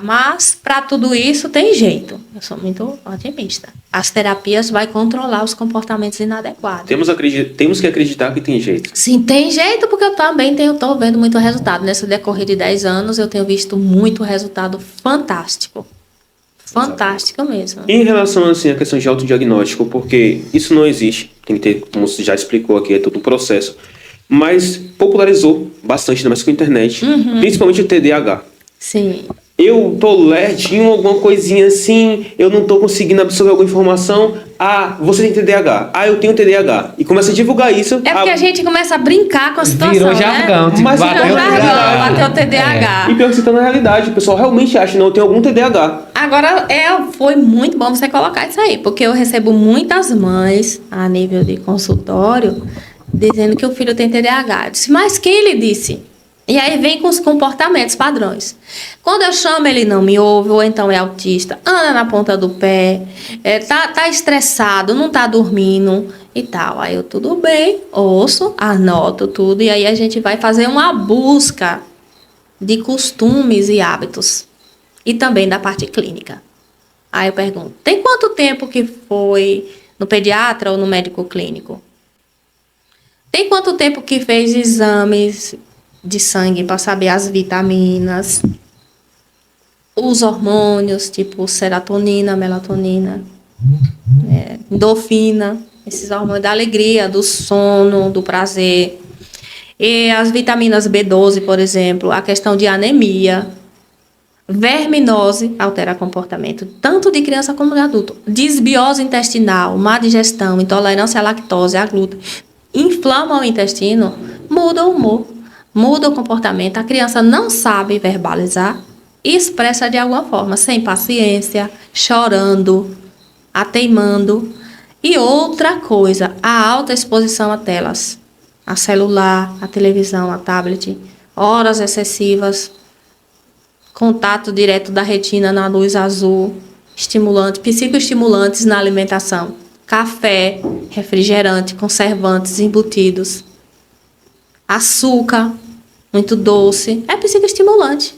Mas, para tudo isso, tem jeito. Eu sou muito otimista. As terapias vão controlar os comportamentos inadequados. Temos que acreditar que tem jeito. Sim, tem jeito, porque eu também estou vendo muito resultado. Nesse decorrer de 10 anos, eu tenho visto muito resultado fantástico. Fantástico mesmo. Em relação assim, à questão de autodiagnóstico, porque isso não existe, tem que ter, como você já explicou aqui, é todo um processo, mas popularizou bastante, ainda mais com a internet, principalmente o TDAH. Sim. Eu tô lerdinho, alguma coisinha assim, eu não tô conseguindo absorver alguma informação. Você tem TDAH. Eu tenho TDAH. E começa a divulgar isso. É porque a gente começa a brincar com a situação, Virou né? jargão, tipo, Mas bateu virou o jargão, TDAH. bateu o TDAH. E pior que você tá na realidade, o pessoal realmente acha, não, eu tenho algum TDAH. Agora, foi muito bom você colocar isso aí, porque eu recebo muitas mães, a nível de consultório, dizendo que o filho tem TDAH. Eu disse, mas quem lhe disse? E aí vem com os comportamentos padrões. Quando eu chamo, ele não me ouve, ou então é autista, anda na ponta do pé, tá estressado, não tá dormindo e tal. Aí eu, tudo bem, ouço, anoto tudo, e aí a gente vai fazer uma busca de costumes e hábitos. E também da parte clínica. Aí eu pergunto, tem quanto tempo que foi no pediatra ou no médico clínico? Tem quanto tempo que fez exames de sangue para saber as vitaminas, os hormônios, tipo serotonina, melatonina, endorfina, esses hormônios da alegria, do sono, do prazer. E as vitaminas B12, por exemplo, a questão de anemia, verminose altera comportamento, tanto de criança como de adulto. Disbiose intestinal, má digestão, intolerância à lactose, à glúten, inflama o intestino, muda o humor. Muda o comportamento, a criança não sabe verbalizar e expressa de alguma forma, sem paciência, chorando, teimando. E outra coisa, a alta exposição a telas, a celular, a televisão, a tablet, horas excessivas, contato direto da retina na luz azul, estimulantes, psicoestimulantes na alimentação, café, refrigerante, conservantes embutidos, açúcar, muito doce, é psicoestimulante.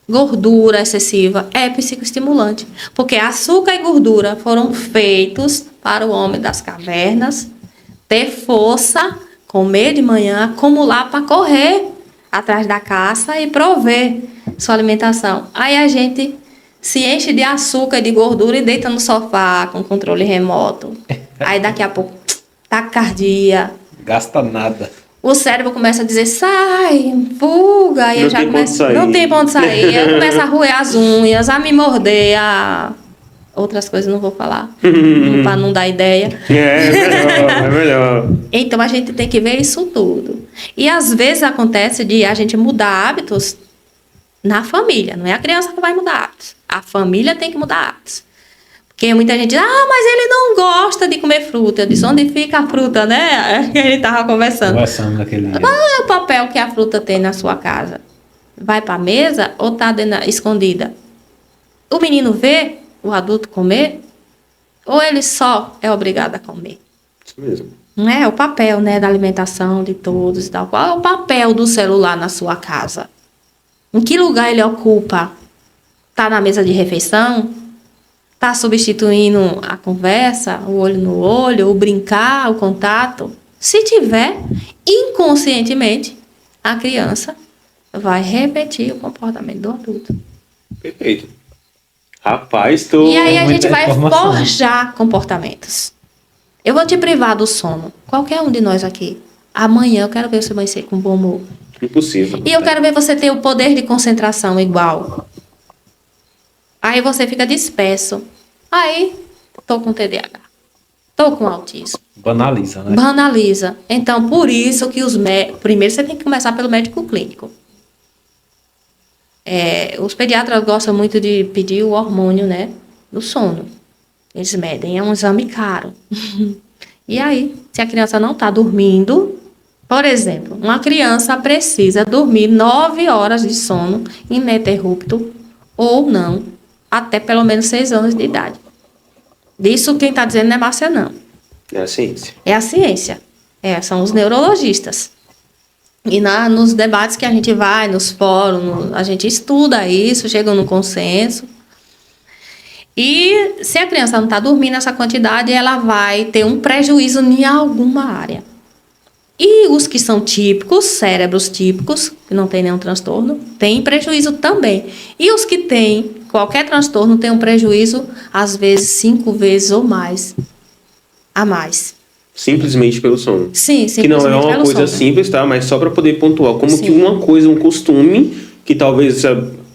Gordura excessiva é psicoestimulante. Porque açúcar e gordura foram feitos para o homem das cavernas ter força, comer de manhã, acumular para correr atrás da caça e prover sua alimentação. Aí a gente se enche de açúcar e de gordura e deita no sofá com controle remoto. Aí daqui a pouco, taquicardia. Gasta nada. O cérebro começa a dizer, sai, fuga. Aí Não já tem pra onde começa, sair. não tem pra onde sair. Aí começa a roer as unhas, a me morder, outras coisas não vou falar, para não dar ideia. É melhor. Então a gente tem que ver isso tudo. E às vezes acontece de a gente mudar hábitos na família. Não é a criança que vai mudar hábitos. A família tem que mudar hábitos. Porque muita gente diz, mas ele não gosta de comer fruta. Eu disse, onde fica a fruta, né? Que a gente estava conversando. Naquele dia. Qual é o papel que a fruta tem na sua casa? Vai para a mesa ou está escondida? O menino vê o adulto comer? Ou ele só é obrigado a comer? Isso mesmo. Não é o papel, né, da alimentação de todos e tal. Qual é o papel do celular na sua casa? Em que lugar ele ocupa? Está na mesa de refeição? Está substituindo a conversa, o olho no olho, o brincar, o contato? Se tiver, inconscientemente, a criança vai repetir o comportamento do adulto. Perfeito. Rapaz, tu... E aí a gente muita vai informação. forjar comportamentos. Eu vou te privar do sono. Qualquer um de nós aqui. Amanhã eu quero ver você amanhecer com bom humor. Impossível. E eu quero ver você ter o poder de concentração igual. Aí você fica disperso. Aí, tô com TDAH. Tô com autismo. Banaliza, né? Banaliza. Então, por isso que os médicos... Primeiro, você tem que começar pelo médico clínico. Os pediatras gostam muito de pedir o hormônio, né? Do sono. Eles medem, é um exame caro. E aí, se a criança não está dormindo... Por exemplo, uma criança precisa dormir 9 horas de sono ininterrupto ou não, até pelo menos 6 anos de idade. Isso quem está dizendo não é Márcia, não. É a ciência. É a ciência. São os neurologistas. E nos debates que a gente vai, nos fóruns, a gente estuda isso, chega no consenso. E se a criança não está dormindo essa quantidade, ela vai ter um prejuízo em alguma área. E os que são típicos, cérebros típicos, que não tem nenhum transtorno, têm prejuízo também. E os que têm qualquer transtorno têm um prejuízo, às vezes 5 vezes ou mais, a mais. Simplesmente pelo sono. Sim, que não é simplesmente uma pelo coisa sono. simples, tá? Mas só para poder pontuar, como Sim. que uma coisa, um costume, que talvez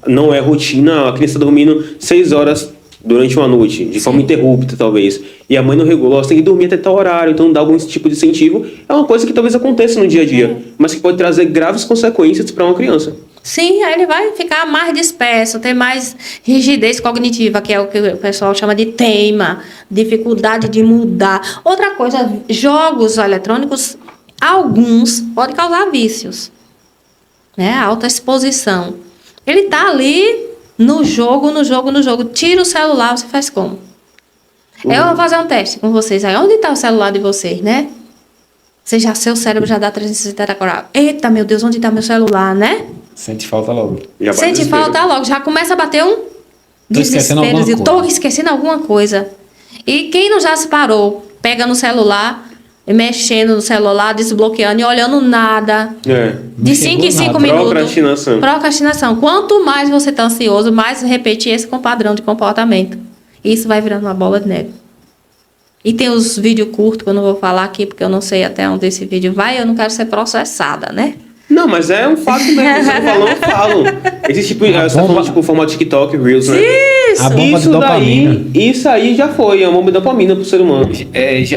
não é rotina, a criança tá dormindo 6 horas durante uma noite, de forma interrupta, talvez. E a mãe não regula, você tem que dormir até tal horário, então dá algum tipo de incentivo. É uma coisa que talvez aconteça no dia a dia, mas que pode trazer graves consequências para uma criança. Sim, aí ele vai ficar mais disperso, ter mais rigidez cognitiva, que é o que o pessoal chama de teima, dificuldade de mudar. Outra coisa, jogos eletrônicos, alguns podem causar vícios, né? Alta exposição. Ele tá ali no jogo. Tira o celular, você faz como? Eu vou fazer um teste com vocês aí. Onde está o celular de vocês, né? Seu cérebro já dá 360 graus. Eita, meu Deus, onde está meu celular, né? Sente falta logo. Já bate Sente desespero. falta logo. Já começa a bater um esquecendo alguma desespero. coisa. Estou esquecendo alguma coisa. E quem não já se parou, pega no celular, mexendo no celular, desbloqueando e olhando nada. De 5 em 5 minutos. Procrastinação. Procrastinação. Quanto mais você está ansioso, mais repetir esse padrão de comportamento. Isso vai virando uma bola de neve. E tem os vídeos curtos, que eu não vou falar aqui, porque eu não sei até onde esse vídeo vai, eu não quero ser processada, né? Não, mas é um fato mesmo, você não falou, eu falo. Esse tipo, você tá falando tipo formato TikTok, Reels, né? Isso! A bomba de dopamina. Isso aí já foi, é uma bomba de dopamina pro ser humano.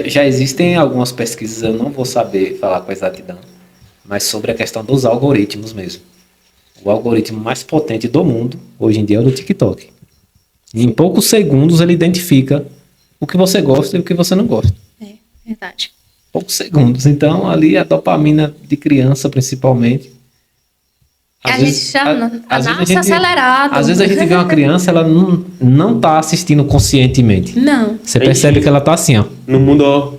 Já existem algumas pesquisas, eu não vou saber falar com exatidão, mas sobre a questão dos algoritmos mesmo. O algoritmo mais potente do mundo, hoje em dia, é o do TikTok. Em poucos segundos ele identifica o que você gosta e o que você não gosta. É, verdade. Poucos segundos. Então, ali a dopamina de criança, principalmente. A gente chama, acelerado. Às vezes a gente vê uma criança, ela não tá assistindo conscientemente. Não. Você percebe que ela tá assim, ó. No mundo, ó,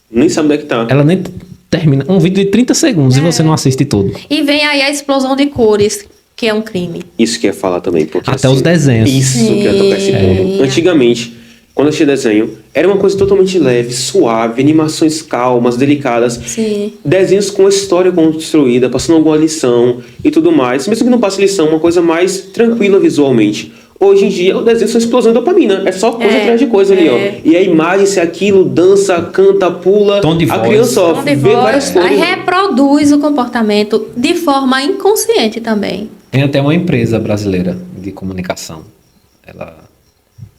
nem sabe onde é que tá. Ela nem termina. Um vídeo de 30 segundos e você não assiste tudo. E vem aí a explosão de cores, que é um crime. Isso que eu ia falar também. Porque, Até os desenhos. Isso que eu tô percebendo. Antigamente, quando eu assistia desenho, era uma coisa totalmente leve, suave, animações calmas, delicadas. Sim. Desenhos com história construída, passando alguma lição e tudo mais. Mesmo que não passe lição, uma coisa mais tranquila visualmente. Hoje em dia, o desenho é uma explosão de dopamina. É só coisa atrás de coisa ali, ó. E a imagem, se aquilo, dança, canta, pula. Tom de a voz. criança, ó, Tom de vê voz, várias aí coisas. reproduz o comportamento de forma inconsciente também. Tem até uma empresa brasileira de comunicação. Ela.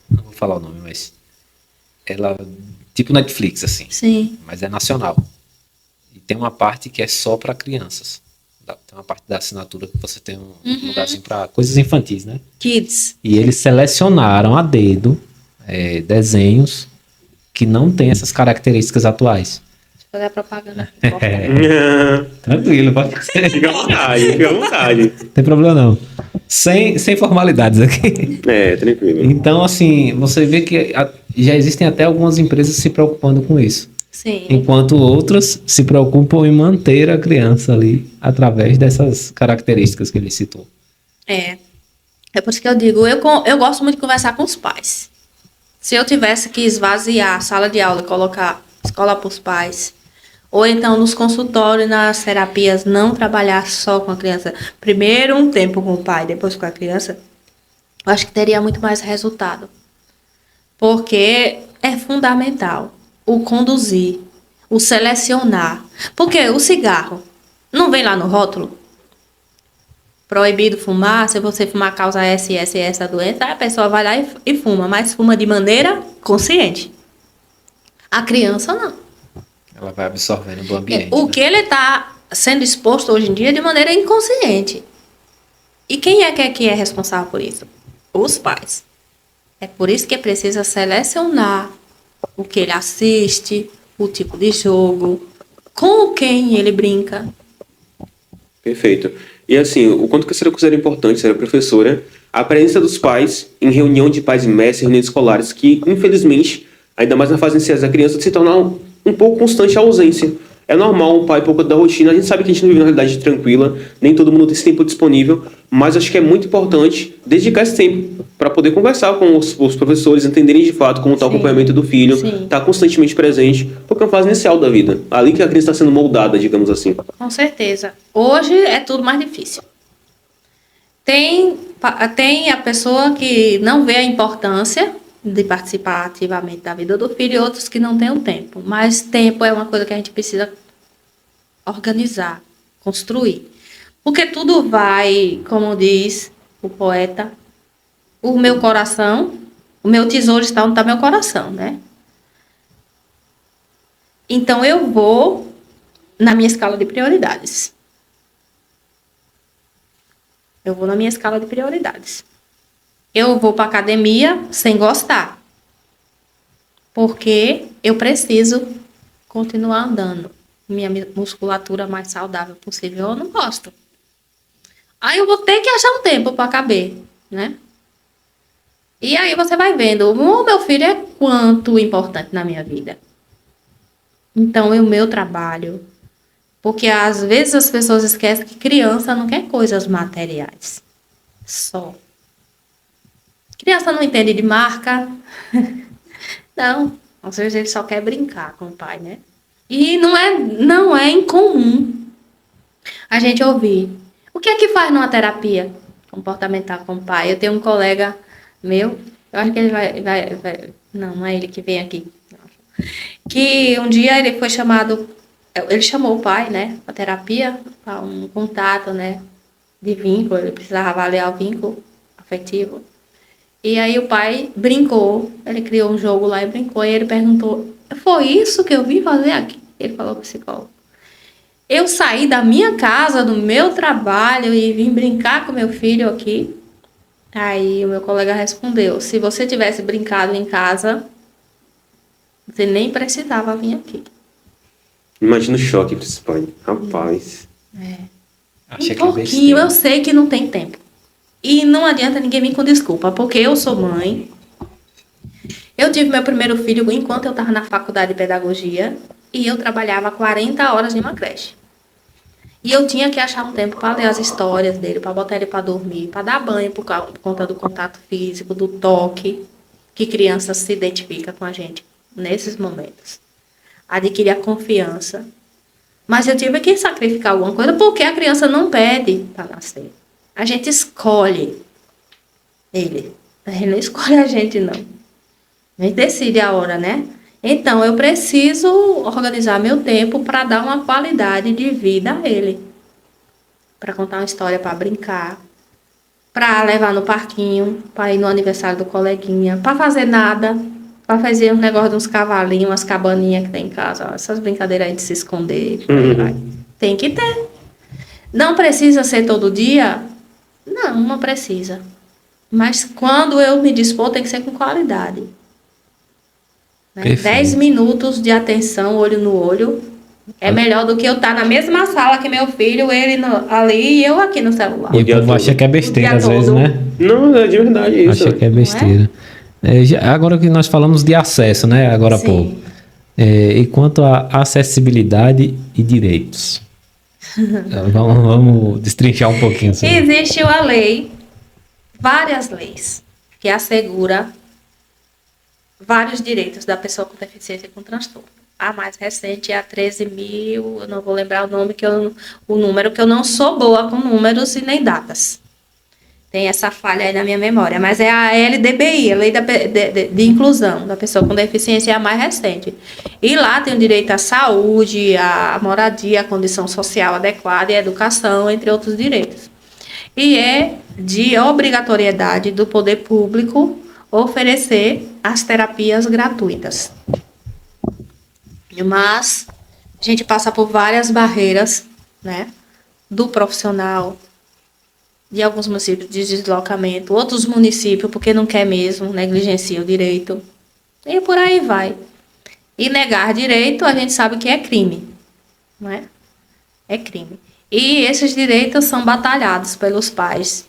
Não vou falar o nome, mas. Ela. Tipo Netflix, assim. Sim. Mas é nacional. E tem uma parte que é só para crianças. Tem uma parte da assinatura que você tem um lugarzinho para coisas infantis, né? Kids. E eles selecionaram a dedo desenhos que não têm essas características atuais. Deixa eu fazer a propaganda. Tranquilo, pode ser. Fica à vontade, fica à vontade. Não tem problema não. Sem formalidades aqui. É, tranquilo. Então, assim, você vê que já existem até algumas empresas se preocupando com isso. Sim. Enquanto outras se preocupam em manter a criança ali através dessas características que ele citou. É por isso que eu digo, eu gosto muito de conversar com os pais. Se eu tivesse que esvaziar a sala de aula e colocar escola para os pais, ou então nos consultórios, nas terapias, não trabalhar só com a criança, primeiro um tempo com o pai, depois com a criança, eu acho que teria muito mais resultado. Porque é fundamental o conduzir, o selecionar. Porque o cigarro não vem lá no rótulo? proibido fumar, se você fumar causa essa doença, a pessoa vai lá e fuma, mas fuma de maneira consciente. A criança não. Ela vai absorvendo do ambiente. O que ele está sendo exposto hoje em dia é de maneira inconsciente. E quem é que é responsável por isso? Os pais. É por isso que precisa selecionar o que ele assiste, o tipo de jogo, com quem ele brinca. Perfeito. E assim, o quanto que você considera importante, ser professora, a presença dos pais em reunião de pais e mestres, reuniões escolares, que infelizmente, ainda mais na fase inicial da criança, se torna um pouco constante a ausência. É normal um pai pouco da rotina, a gente sabe que a gente não vive uma realidade tranquila, nem todo mundo tem esse tempo disponível, mas acho que é muito importante dedicar esse tempo para poder conversar com os professores, entenderem de fato como está o acompanhamento do filho, estar constantemente presente, porque é uma fase inicial da vida, ali que a criança está sendo moldada, digamos assim. Com certeza. Hoje é tudo mais difícil. Tem a pessoa que não vê a importância de participar ativamente da vida do filho e outros que não têm o tempo. Mas tempo é uma coisa que a gente precisa organizar, construir. Porque tudo vai, como diz o poeta, o meu coração, o meu tesouro está onde está meu coração, né? Então eu vou na minha escala de prioridades. Eu vou na minha escala de prioridades. Eu vou para a academia sem gostar. Porque eu preciso continuar andando. Minha musculatura mais saudável possível, eu não gosto. Aí eu vou ter que achar um tempo para caber, né? E aí você vai vendo, o meu filho é quanto importante na minha vida. Então, é o meu trabalho. Porque às vezes as pessoas esquecem que criança não quer coisas materiais. Só. Criança não entende de marca. Não. Às vezes ele só quer brincar com o pai, né? E não é incomum a gente ouvir. O que é que faz numa terapia comportamental com o pai? Eu tenho um colega meu, eu acho que ele vai não é ele que vem aqui. Que um dia ele foi chamado, ele chamou o pai, né, para terapia, para um contato, né, de vínculo, ele precisava avaliar o vínculo afetivo. E aí o pai brincou, ele criou um jogo lá e brincou, e ele perguntou, foi isso que eu vim fazer aqui? Ele falou para o psicólogo. Eu saí da minha casa, do meu trabalho e vim brincar com meu filho aqui. Aí o meu colega respondeu, se você tivesse brincado em casa, você nem precisava vir aqui. Imagina o choque para esse pai. Rapaz. Achei Um que é pouquinho, eu sei que não tem tempo. E não adianta ninguém vir com desculpa, porque eu sou mãe. Eu tive meu primeiro filho enquanto eu estava na faculdade de pedagogia e eu trabalhava 40 horas em uma creche. E eu tinha que achar um tempo para ler as histórias dele, para botar ele para dormir, para dar banho por conta do contato físico, do toque, que criança se identifica com a gente nesses momentos. Adquirir a confiança. Mas eu tive que sacrificar alguma coisa porque a criança não pede para nascer. A gente escolhe ele. Ele não escolhe a gente, não. A gente decide a hora, né? Então, eu preciso organizar meu tempo para dar uma qualidade de vida a ele. Para contar uma história, para brincar. Para levar no parquinho, para ir no aniversário do coleguinha. Para fazer nada. Para fazer um negócio de uns cavalinhos, umas cabaninhas que tem em casa. Ó, essas brincadeiras aí de se esconder. Tem que ter. Não precisa ser todo dia? Não precisa. Mas quando eu me dispor, tem que ser com qualidade. Né? 10 minutos de atenção, olho no olho, é melhor do que eu estar na mesma sala que meu filho, ele ali e eu aqui no celular. E o povo acha que é besteira às vezes, né? Não, é de verdade isso. Acha que é besteira. Agora que nós falamos de acesso, né? Agora há pouco. E quanto à acessibilidade e direitos? Vamos destrinchar um pouquinho. Existe a lei, várias leis, que assegura vários direitos da pessoa com deficiência e com transtorno. A mais recente é a 13.000, eu não vou lembrar o número, que eu não sou boa com números e nem datas. Tem essa falha aí na minha memória, mas é a LDBI, a Lei de Inclusão da Pessoa com Deficiência, é a mais recente. E lá tem o direito à saúde, à moradia, à condição social adequada e à educação, entre outros direitos. e é de obrigatoriedade do poder público oferecer as terapias gratuitas. Mas a gente passa por várias barreiras, né? Do profissional, de alguns municípios de deslocamento, outros municípios porque não quer mesmo, negligencia o direito, e por aí vai. E negar direito, a gente sabe que é crime, não é? É crime. E esses direitos são batalhados pelos pais,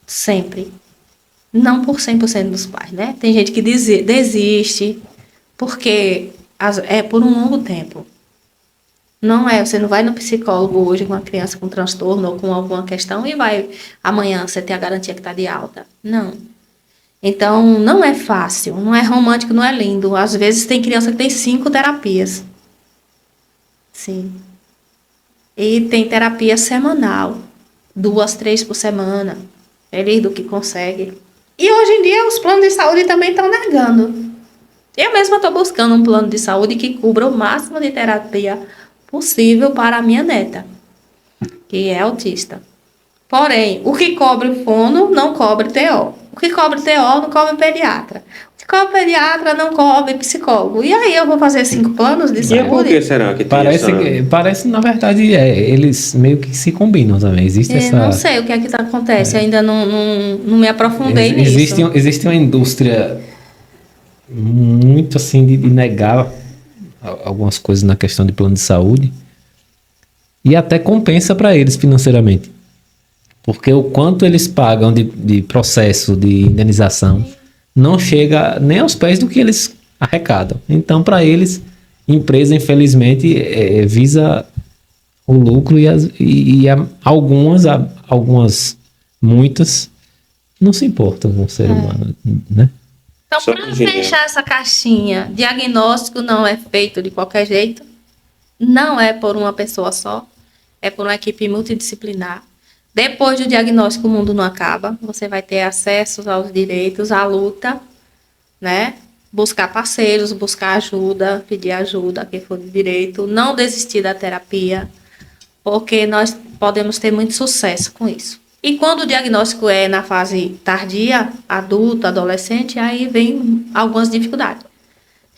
sempre. Não por 100% dos pais, né? Tem gente que desiste, porque é por um longo tempo. Não é, você não vai no psicólogo hoje com uma criança com transtorno ou com alguma questão e vai amanhã você ter a garantia que está de alta. Não. Então, não é fácil, não é romântico, não é lindo. Às vezes tem criança que tem 5 terapias. Sim. E tem terapia semanal, 2, 3 por semana. Feliz do que consegue. E hoje em dia os planos de saúde também estão negando. Eu mesma estou buscando um plano de saúde que cubra o máximo de terapia possível para a minha neta, que é autista. Porém, o que cobre fono não cobre TO. O que cobre TO não cobre pediatra. O que cobre pediatra não cobre psicólogo. E aí eu vou fazer 5 planos de E saúde? por que será que tem Parece, na verdade, eles meio que se combinam também. Existe essa... Não sei o que é que acontece, ainda não me aprofundei nisso. Existe uma indústria muito assim de negar algumas coisas na questão de plano de saúde e até compensa para eles financeiramente. Porque o quanto eles pagam de processo de indenização não chega nem aos pés do que eles arrecadam. Então, para eles, empresa, infelizmente, visa o lucro muitas, não se importam com o ser humano, né? Então, para fechar essa caixinha, diagnóstico não é feito de qualquer jeito, não é por uma pessoa só, é por uma equipe multidisciplinar. Depois do diagnóstico, o mundo não acaba, você vai ter acesso aos direitos, à luta, né? Buscar parceiros, buscar ajuda, pedir ajuda a quem for de direito, não desistir da terapia, porque nós podemos ter muito sucesso com isso. E quando o diagnóstico é na fase tardia, adulto, adolescente, aí vem algumas dificuldades.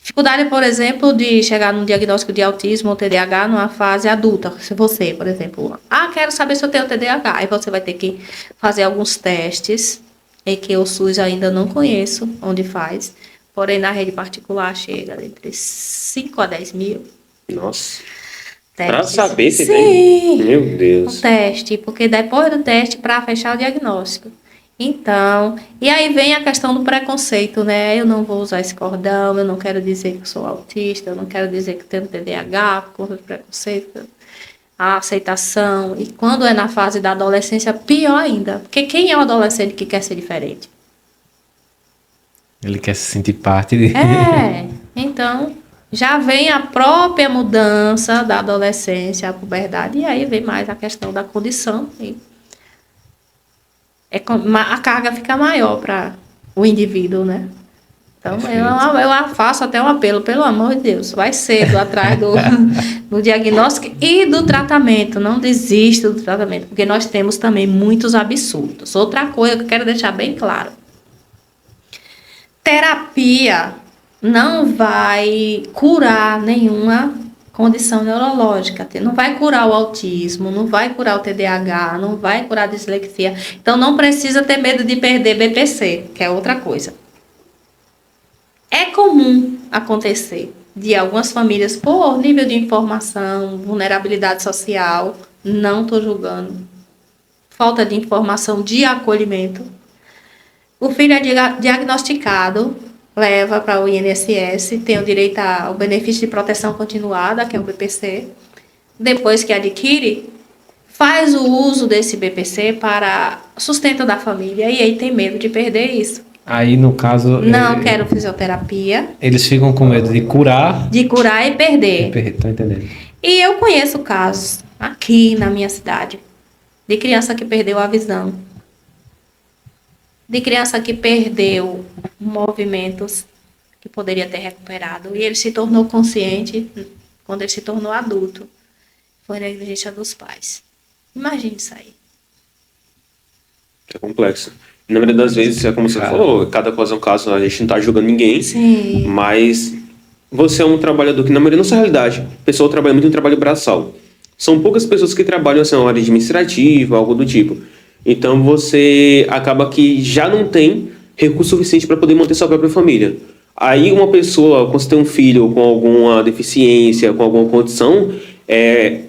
Dificuldade, por exemplo, de chegar num diagnóstico de autismo ou TDAH numa fase adulta. Se você, por exemplo, quero saber se eu tenho TDAH, aí você vai ter que fazer alguns testes, em que o SUS ainda não conheço onde faz, porém na rede particular chega entre 5 a 10 mil. Nossa. Testes. Para saber se Sim, tem. Meu Deus. um teste, porque depois do teste para fechar o diagnóstico. Então, e aí vem a questão do preconceito, né? Eu não vou usar esse cordão, eu não quero dizer que eu sou autista, eu não quero dizer que tenho TDAH, por conta do preconceito, a aceitação. E quando é na fase da adolescência, pior ainda. Porque quem é o adolescente que quer ser diferente? Ele quer se sentir parte de... Então, já vem a própria mudança da adolescência à puberdade, e aí vem mais a questão da condição. A carga fica maior para o indivíduo, né? Então, eu faço até um apelo, pelo amor de Deus, vai cedo atrás do diagnóstico e do tratamento, não desista do tratamento, porque nós temos também muitos absurdos. Outra coisa que eu quero deixar bem claro, terapia não vai curar nenhuma condição neurológica, não vai curar o autismo, não vai curar o TDAH, não vai curar a dislexia. Então, não precisa ter medo de perder BPC, que é outra coisa. É comum acontecer de algumas famílias, por nível de informação, vulnerabilidade social, não estou julgando, falta de informação de acolhimento. O filho é diagnosticado, leva para o INSS, tem o direito ao benefício de proteção continuada, que é o BPC. Depois que adquire, faz o uso desse BPC para sustento da família e aí tem medo de perder isso. Aí, no caso... Não quero fisioterapia. Eles ficam com medo de curar... De curar e perder. Tô entendendo. E eu conheço casos aqui na minha cidade de criança que perdeu a visão. De criança que perdeu movimentos que poderia ter recuperado. E ele se tornou consciente quando ele se tornou adulto. Foi negligência dos pais. Imagine isso aí. É complexo. Na maioria das vezes, é como você falou, cada caso é um caso, a gente não tá julgando ninguém, Sim. mas você é um trabalhador que, na maioria, nossa realidade, o pessoal trabalha muito em trabalho braçal. São poucas pessoas que trabalham assim, na área administrativa, algo do tipo. Então, você acaba que já não tem recurso suficiente para poder manter sua própria família. Aí, uma pessoa, quando você tem um filho com alguma deficiência, com alguma condição,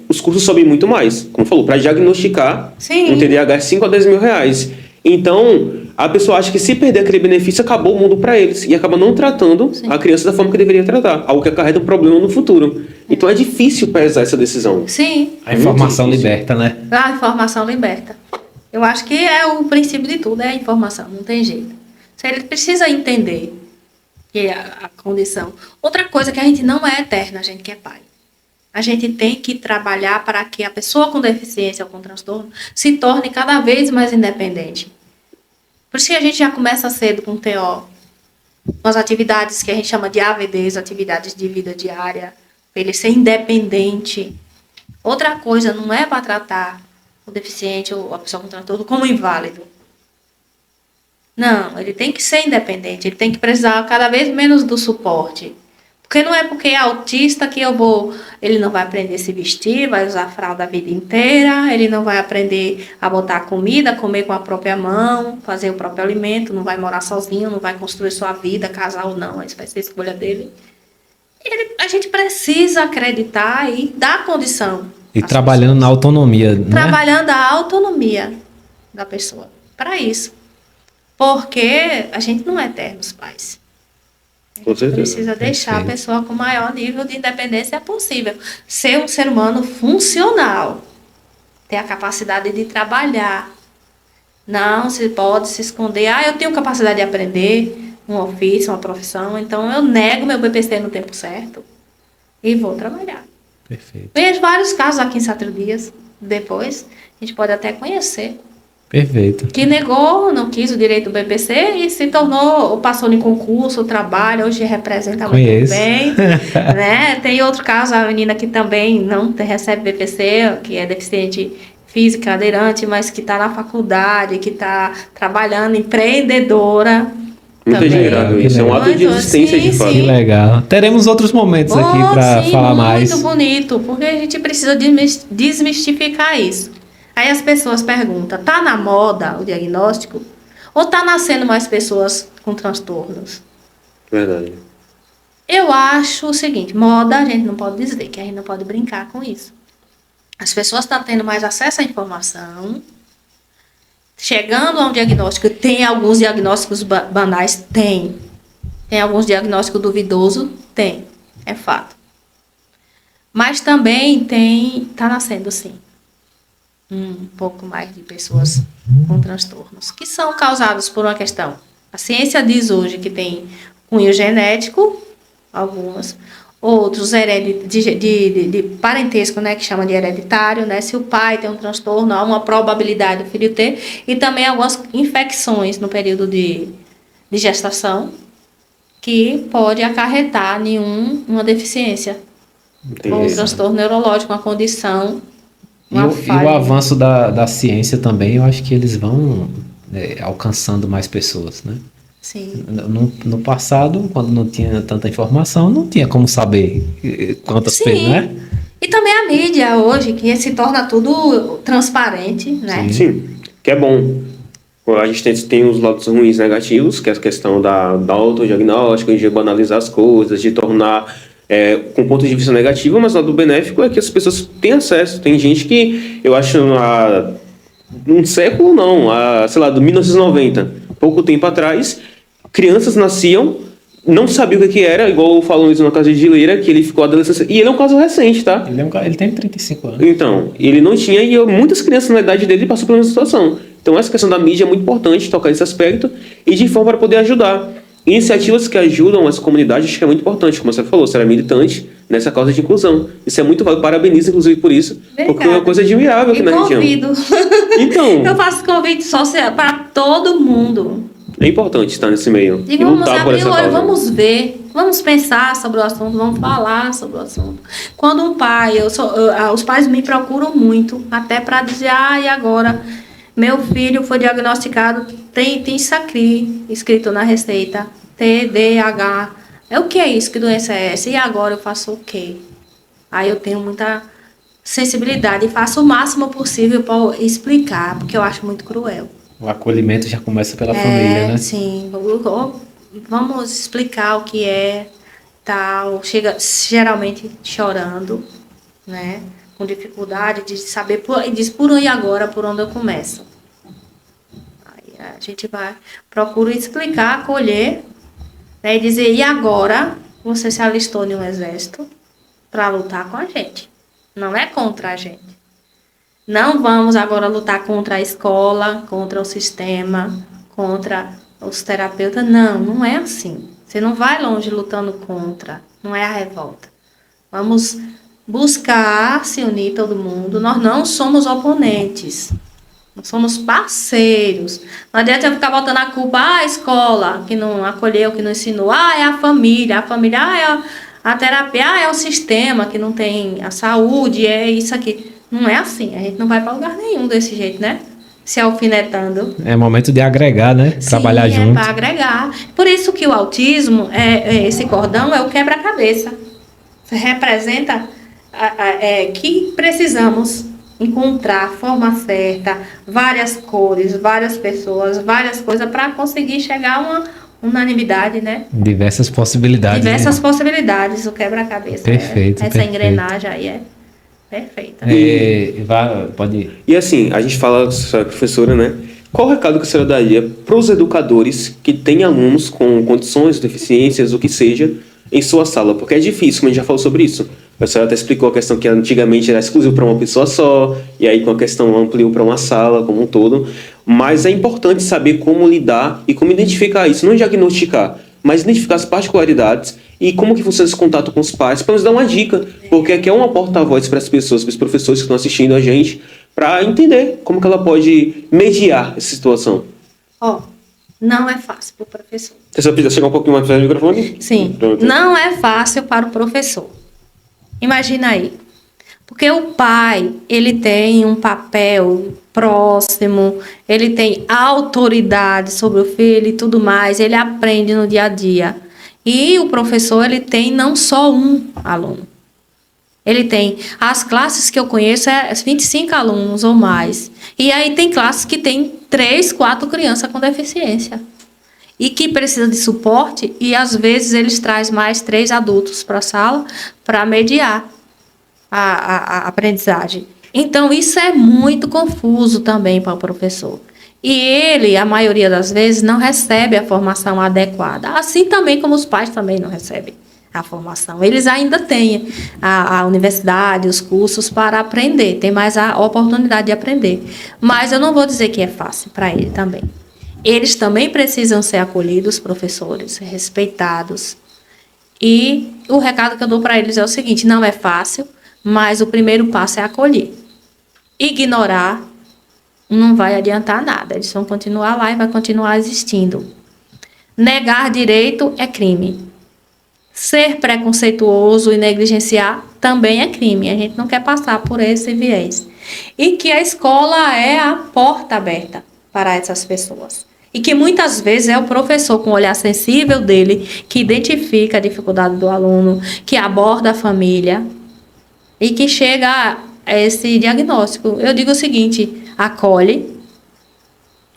os custos sobem muito mais. Como falou, para diagnosticar Sim. um TDAH é 5 a 10 mil reais. Então, a pessoa acha que se perder aquele benefício, acabou o mundo para eles. E acaba não tratando a criança da forma que deveria tratar. Algo que acarreta um problema no futuro. Então, é difícil pesar essa decisão. Sim. A informação liberta, né? A informação liberta. Eu acho que é o princípio de tudo, é a informação, não tem jeito. Ele precisa entender que é a condição. Outra coisa que a gente não é eterna, a gente que é pai. A gente tem que trabalhar para que a pessoa com deficiência ou com transtorno se torne cada vez mais independente. Por isso que a gente já começa cedo com TO, com as atividades que a gente chama de AVDs, atividades de vida diária, para ele ser independente. Outra coisa, não é para tratar o deficiente ou a pessoa com transtorno como inválido. Não, ele tem que ser independente, ele tem que precisar cada vez menos do suporte. Porque não é porque é autista que ele não vai aprender a se vestir, vai usar fralda a vida inteira, ele não vai aprender a botar comida, comer com a própria mão, fazer o próprio alimento, não vai morar sozinho, não vai construir sua vida, casar ou não, isso vai ser a escolha dele. A gente precisa acreditar e dar condição. E trabalhando na autonomia, né? Trabalhando a autonomia da pessoa. Para isso. Porque a gente não é eternos pais. A gente precisa deixar a pessoa com o maior nível de independência possível. Ser um ser humano funcional. Ter a capacidade de trabalhar. Não se pode se esconder. Eu tenho capacidade de aprender um ofício, uma profissão. Então eu nego meu BPC no tempo certo. E vou trabalhar. Perfeito. Vejo vários casos aqui em 4 dias. Depois, a gente pode até conhecer. Perfeito. Que negou, não quis o direito do BPC e se tornou, passou em concurso, trabalha, hoje representa muito bem. Né? Tem outro caso, a menina que também não recebe BPC, que é deficiente física, cadeirante, mas que está na faculdade, que está trabalhando, empreendedora. Muito admirável isso, é um ato de resistência de fato. Que legal. Teremos outros momentos aqui para falar mais. Muito bonito, porque a gente precisa desmistificar isso. Aí as pessoas perguntam, tá na moda o diagnóstico? Ou tá nascendo mais pessoas com transtornos? Verdade. Eu acho o seguinte, moda a gente não pode dizer, que a gente não pode brincar com isso. As pessoas estão tendo mais acesso à informação, chegando a um diagnóstico, tem alguns diagnósticos banais? Tem. Tem alguns diagnósticos duvidosos? Tem. É fato. Mas também tá nascendo sim. Um pouco mais de pessoas com transtornos, que são causados por uma questão. A ciência diz hoje que tem cunho genético, algumas, outros de parentesco, né, que chama de hereditário, né, se o pai tem um transtorno, há uma probabilidade do filho ter, e também algumas infecções no período de gestação, que pode acarretar em uma deficiência, ou um transtorno neurológico, uma condição. E o avanço da ciência também, eu acho que eles vão alcançando mais pessoas, né? Sim. No passado, quando não tinha tanta informação, não tinha como saber quantas pessoas, né? E também a mídia hoje, que se torna tudo transparente, né? Sim, que é bom. A gente tem os lados ruins negativos, que é a questão da autodiagnóstico, de banalizar as coisas, de tornar... com ponto de vista negativo, mas o lado benéfico é que as pessoas têm acesso. Tem gente que, eu acho, há um século não, sei lá, do 1990, pouco tempo atrás, crianças nasciam, não sabiam o que era, igual falam isso no caso de Gileira, que ele ficou adolescente, e ele é um caso recente, tá? Ele tem 35 anos. Então, ele não tinha, e muitas crianças na idade dele passaram pela mesma situação. Então essa questão da mídia é muito importante, tocar esse aspecto, e de forma para poder ajudar. Iniciativas que ajudam essa comunidade, acho que é muito importante, como você falou, você era militante nessa causa de inclusão. Isso é muito válido, parabenizo inclusive por isso, porque é uma coisa admirável aqui na região. Então, eu faço convite social para todo mundo. É importante estar nesse meio. E vamos abrir o olho, vamos ver, vamos pensar sobre o assunto, vamos falar sobre o assunto. Quando um pai, os pais me procuram muito, até para dizer, e agora Meu filho foi diagnosticado, tem Sacri escrito na receita, TDAH. O que é isso? Que doença é essa? E agora eu faço o quê? Aí eu tenho muita sensibilidade e faço o máximo possível para explicar, porque eu acho muito cruel. O acolhimento já começa pela família, né? Sim, vamos explicar o que é, tal. Chega geralmente chorando, né? Com dificuldade de saber, e diz por aí agora, por onde eu começo. Aí a gente procura explicar, acolher, né? E dizer, e agora você se alistou em um exército para lutar com a gente. Não é contra a gente. Não vamos agora lutar contra a escola, contra o sistema, contra os terapeutas. Não, não é assim. Você não vai longe lutando contra. Não é a revolta. Vamos buscar se unir todo mundo. Nós não somos oponentes. Nós somos parceiros. Não adianta eu ficar botando a culpa à escola, que não acolheu, que não ensinou. É a família. A família, é a terapia, é o sistema, que não tem a saúde, é isso aqui. Não é assim. A gente não vai para lugar nenhum desse jeito, né? Se alfinetando. É momento de agregar, né? Sim, trabalhar junto. Para agregar. Por isso que o autismo, esse cordão, é o quebra-cabeça. Representa que precisamos encontrar a forma certa, várias cores, várias pessoas, várias coisas para conseguir chegar a uma unanimidade, né? Diversas possibilidades. Diversas possibilidades, o quebra-cabeça. Perfeito. Essa engrenagem aí é perfeita. Pode ir. E assim, a gente fala, senhora professora, né? Qual o recado que a senhora daria para os educadores que têm alunos com condições, deficiências, o que seja, em sua sala? Porque é difícil, como a gente já falou sobre isso. A senhora até explicou a questão que antigamente era exclusivo para uma pessoa só, e aí com a questão ampliou para uma sala como um todo. Mas é importante saber como lidar e como identificar isso. Não diagnosticar, mas identificar as particularidades e como que funciona esse contato com os pais, para nos dar uma dica. Porque aqui é uma porta-voz para as pessoas, para os professores que estão assistindo a gente, para entender como que ela pode mediar essa situação. Não é fácil para o professor. Você só precisa chegar um pouquinho mais perto do microfone? Sim, Pronto. não é fácil para o professor. Imagina aí. Porque o pai, ele tem um papel próximo, ele tem autoridade sobre o filho e tudo mais, ele aprende no dia a dia. E o professor, ele tem não só um aluno. Ele tem, as classes que eu conheço, 25 alunos ou mais. E aí tem classes que tem 3, 4 crianças com deficiência. E que precisa de suporte, e às vezes eles trazem mais 3 adultos para a sala para mediar a aprendizagem. Então, isso é muito confuso também para o professor. E ele, a maioria das vezes, não recebe a formação adequada. Assim também como os pais também não recebem a formação. Eles ainda têm a universidade, os cursos para aprender, tem mais a oportunidade de aprender. Mas eu não vou dizer que é fácil para ele também. Eles também precisam ser acolhidos, professores, respeitados. E o recado que eu dou para eles é o seguinte: não é fácil, mas o primeiro passo é acolher. Ignorar não vai adiantar nada. Eles vão continuar lá e vai continuar existindo. Negar direito é crime. Ser preconceituoso e negligenciar também é crime. A gente não quer passar por esse viés. E que a escola é a porta aberta para essas pessoas. E que muitas vezes é o professor com o olhar sensível dele que identifica a dificuldade do aluno, que aborda a família e que chega a esse diagnóstico. Eu digo o seguinte: acolhe,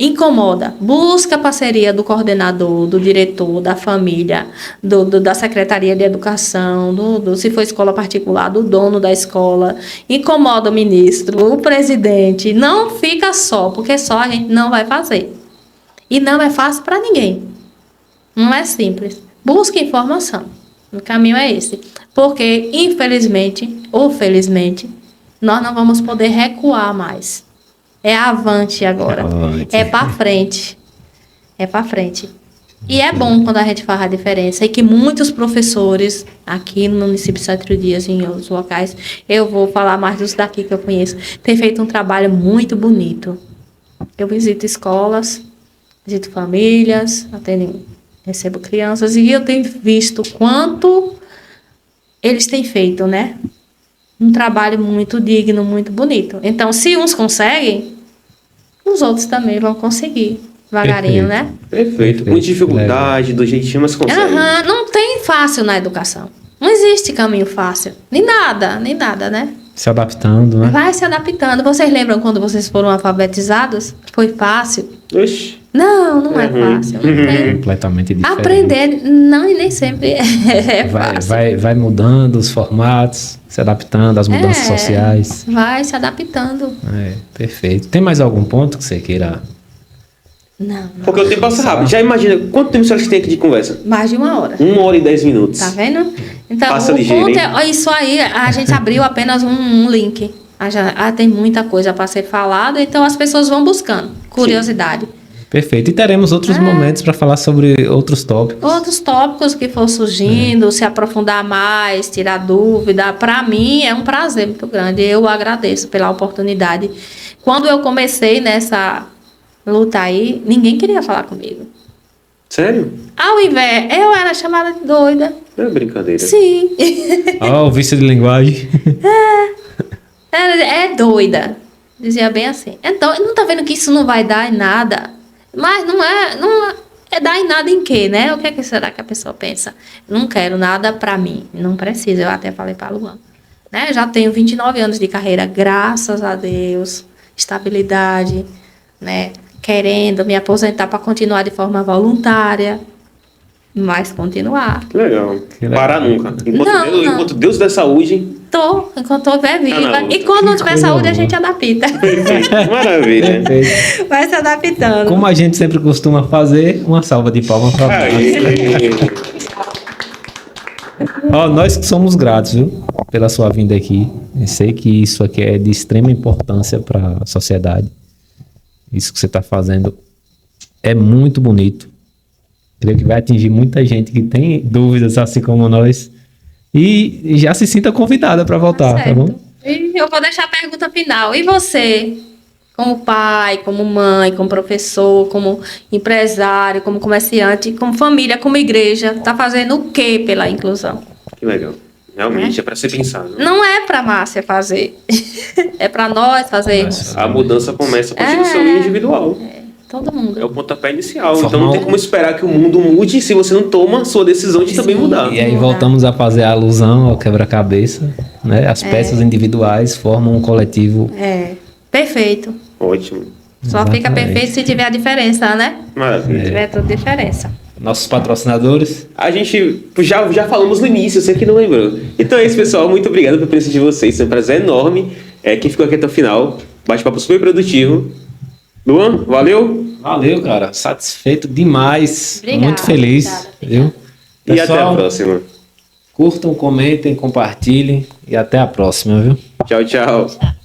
incomoda, busca a parceria do coordenador, do diretor, da família, da secretaria de educação, se for escola particular, do dono da escola, incomoda o ministro, o presidente. Não fica só, porque só a gente não vai fazer. E não é fácil para ninguém. Não é simples. Busque informação. O caminho é esse. Porque, infelizmente ou felizmente, nós não vamos poder recuar mais. É avante agora. É para frente. É para frente. E é bom quando a gente faz a diferença. E que muitos professores, aqui no município de Sete Dias e em outros locais, eu vou falar mais dos daqui que eu conheço, têm feito um trabalho muito bonito. Eu visito escolas, visito famílias, recebo crianças, e eu tenho visto quanto eles têm feito, né? Um trabalho muito digno, muito bonito. Então, se uns conseguem, os outros também vão conseguir. Devagarinho, Perfeito. né? Perfeito. Com Perfeito, dificuldade, do jeitinho, mas consegue. Aham, não tem fácil na educação. Não existe caminho fácil. Nem nada, né? Se adaptando, né? Vai se adaptando. Vocês lembram quando vocês foram alfabetizados? Foi fácil? Oxi. Não é fácil. Não tem. Completamente diferente. Aprender, não, e nem sempre é fácil. Vai mudando os formatos, se adaptando às mudanças sociais. Vai se adaptando. Perfeito. Tem mais algum ponto que você queira? Não. Porque o tempo passa rápido. Já imagina quanto tempo vocês têm aqui de conversa? Mais de 1 hora. 1 hora e 10 minutos. Tá vendo? Então, Passa o ligeiro, ponto hein? é, isso aí, a gente abriu apenas um link. Tem muita coisa para ser falada, então as pessoas vão buscando. Curiosidade. Perfeito. E teremos outros momentos para falar sobre outros tópicos. Outros tópicos que for surgindo, se aprofundar mais, tirar dúvida. Para mim é um prazer muito grande. Eu agradeço pela oportunidade. Quando eu comecei nessa luta aí, ninguém queria falar comigo. Sério? Ao invés, eu era chamada de doida. Não é brincadeira. Sim. O vício de linguagem. É doida. Dizia bem assim. Então, não tá vendo que isso não vai dar em nada? Mas não é dar em nada em quê, né? O que, será que a pessoa pensa? Não quero nada pra mim. Não precisa. Eu até falei pra Luan. Né? Já tenho 29 anos de carreira, graças a Deus. Estabilidade, né? Querendo me aposentar para continuar de forma voluntária. Mas continuar. Que legal. Parar nunca. Não. Enquanto Deus der saúde. Enquanto eu estiver viva. não. E quando não tiver saúde, a gente adapta. Maravilha. Perfeito. Vai se adaptando. Como a gente sempre costuma fazer, uma salva de palmas para nós que somos gratos, viu, pela sua vinda aqui. Eu sei que isso aqui é de extrema importância para a sociedade. Isso que você está fazendo é muito bonito. Creio que vai atingir muita gente que tem dúvidas, assim como nós. E já se sinta convidada para voltar, tá bom? E eu vou deixar a pergunta final. E você, como pai, como mãe, como professor, como empresário, como comerciante, como família, como igreja, está fazendo o que pela inclusão? Que legal. Realmente é para ser pensado. Não é para Márcia fazer. É para nós fazermos. A mudança começa com a seu individual. Todo mundo. É o pontapé inicial. Então não tem como esperar que o mundo mude se você não toma a sua decisão de também mudar. E aí voltamos a fazer a alusão ao quebra-cabeça, né? As peças individuais formam um coletivo. Perfeito. Ótimo. Só fica perfeito se tiver a diferença, né? Maravilha. Se tiver toda diferença. Nossos patrocinadores. A gente já falamos no início, você que não lembrou. Então é isso, pessoal. Muito obrigado pela presença de vocês. Foi um prazer enorme. Quem ficou aqui até o final. Bate-papo super produtivo. Luan, valeu. Valeu, cara. Satisfeito demais. Obrigada, Muito feliz. obrigada. Viu? E até a Pessoal, próxima. curtam, comentem, compartilhem. E até a próxima, viu? Tchau, tchau.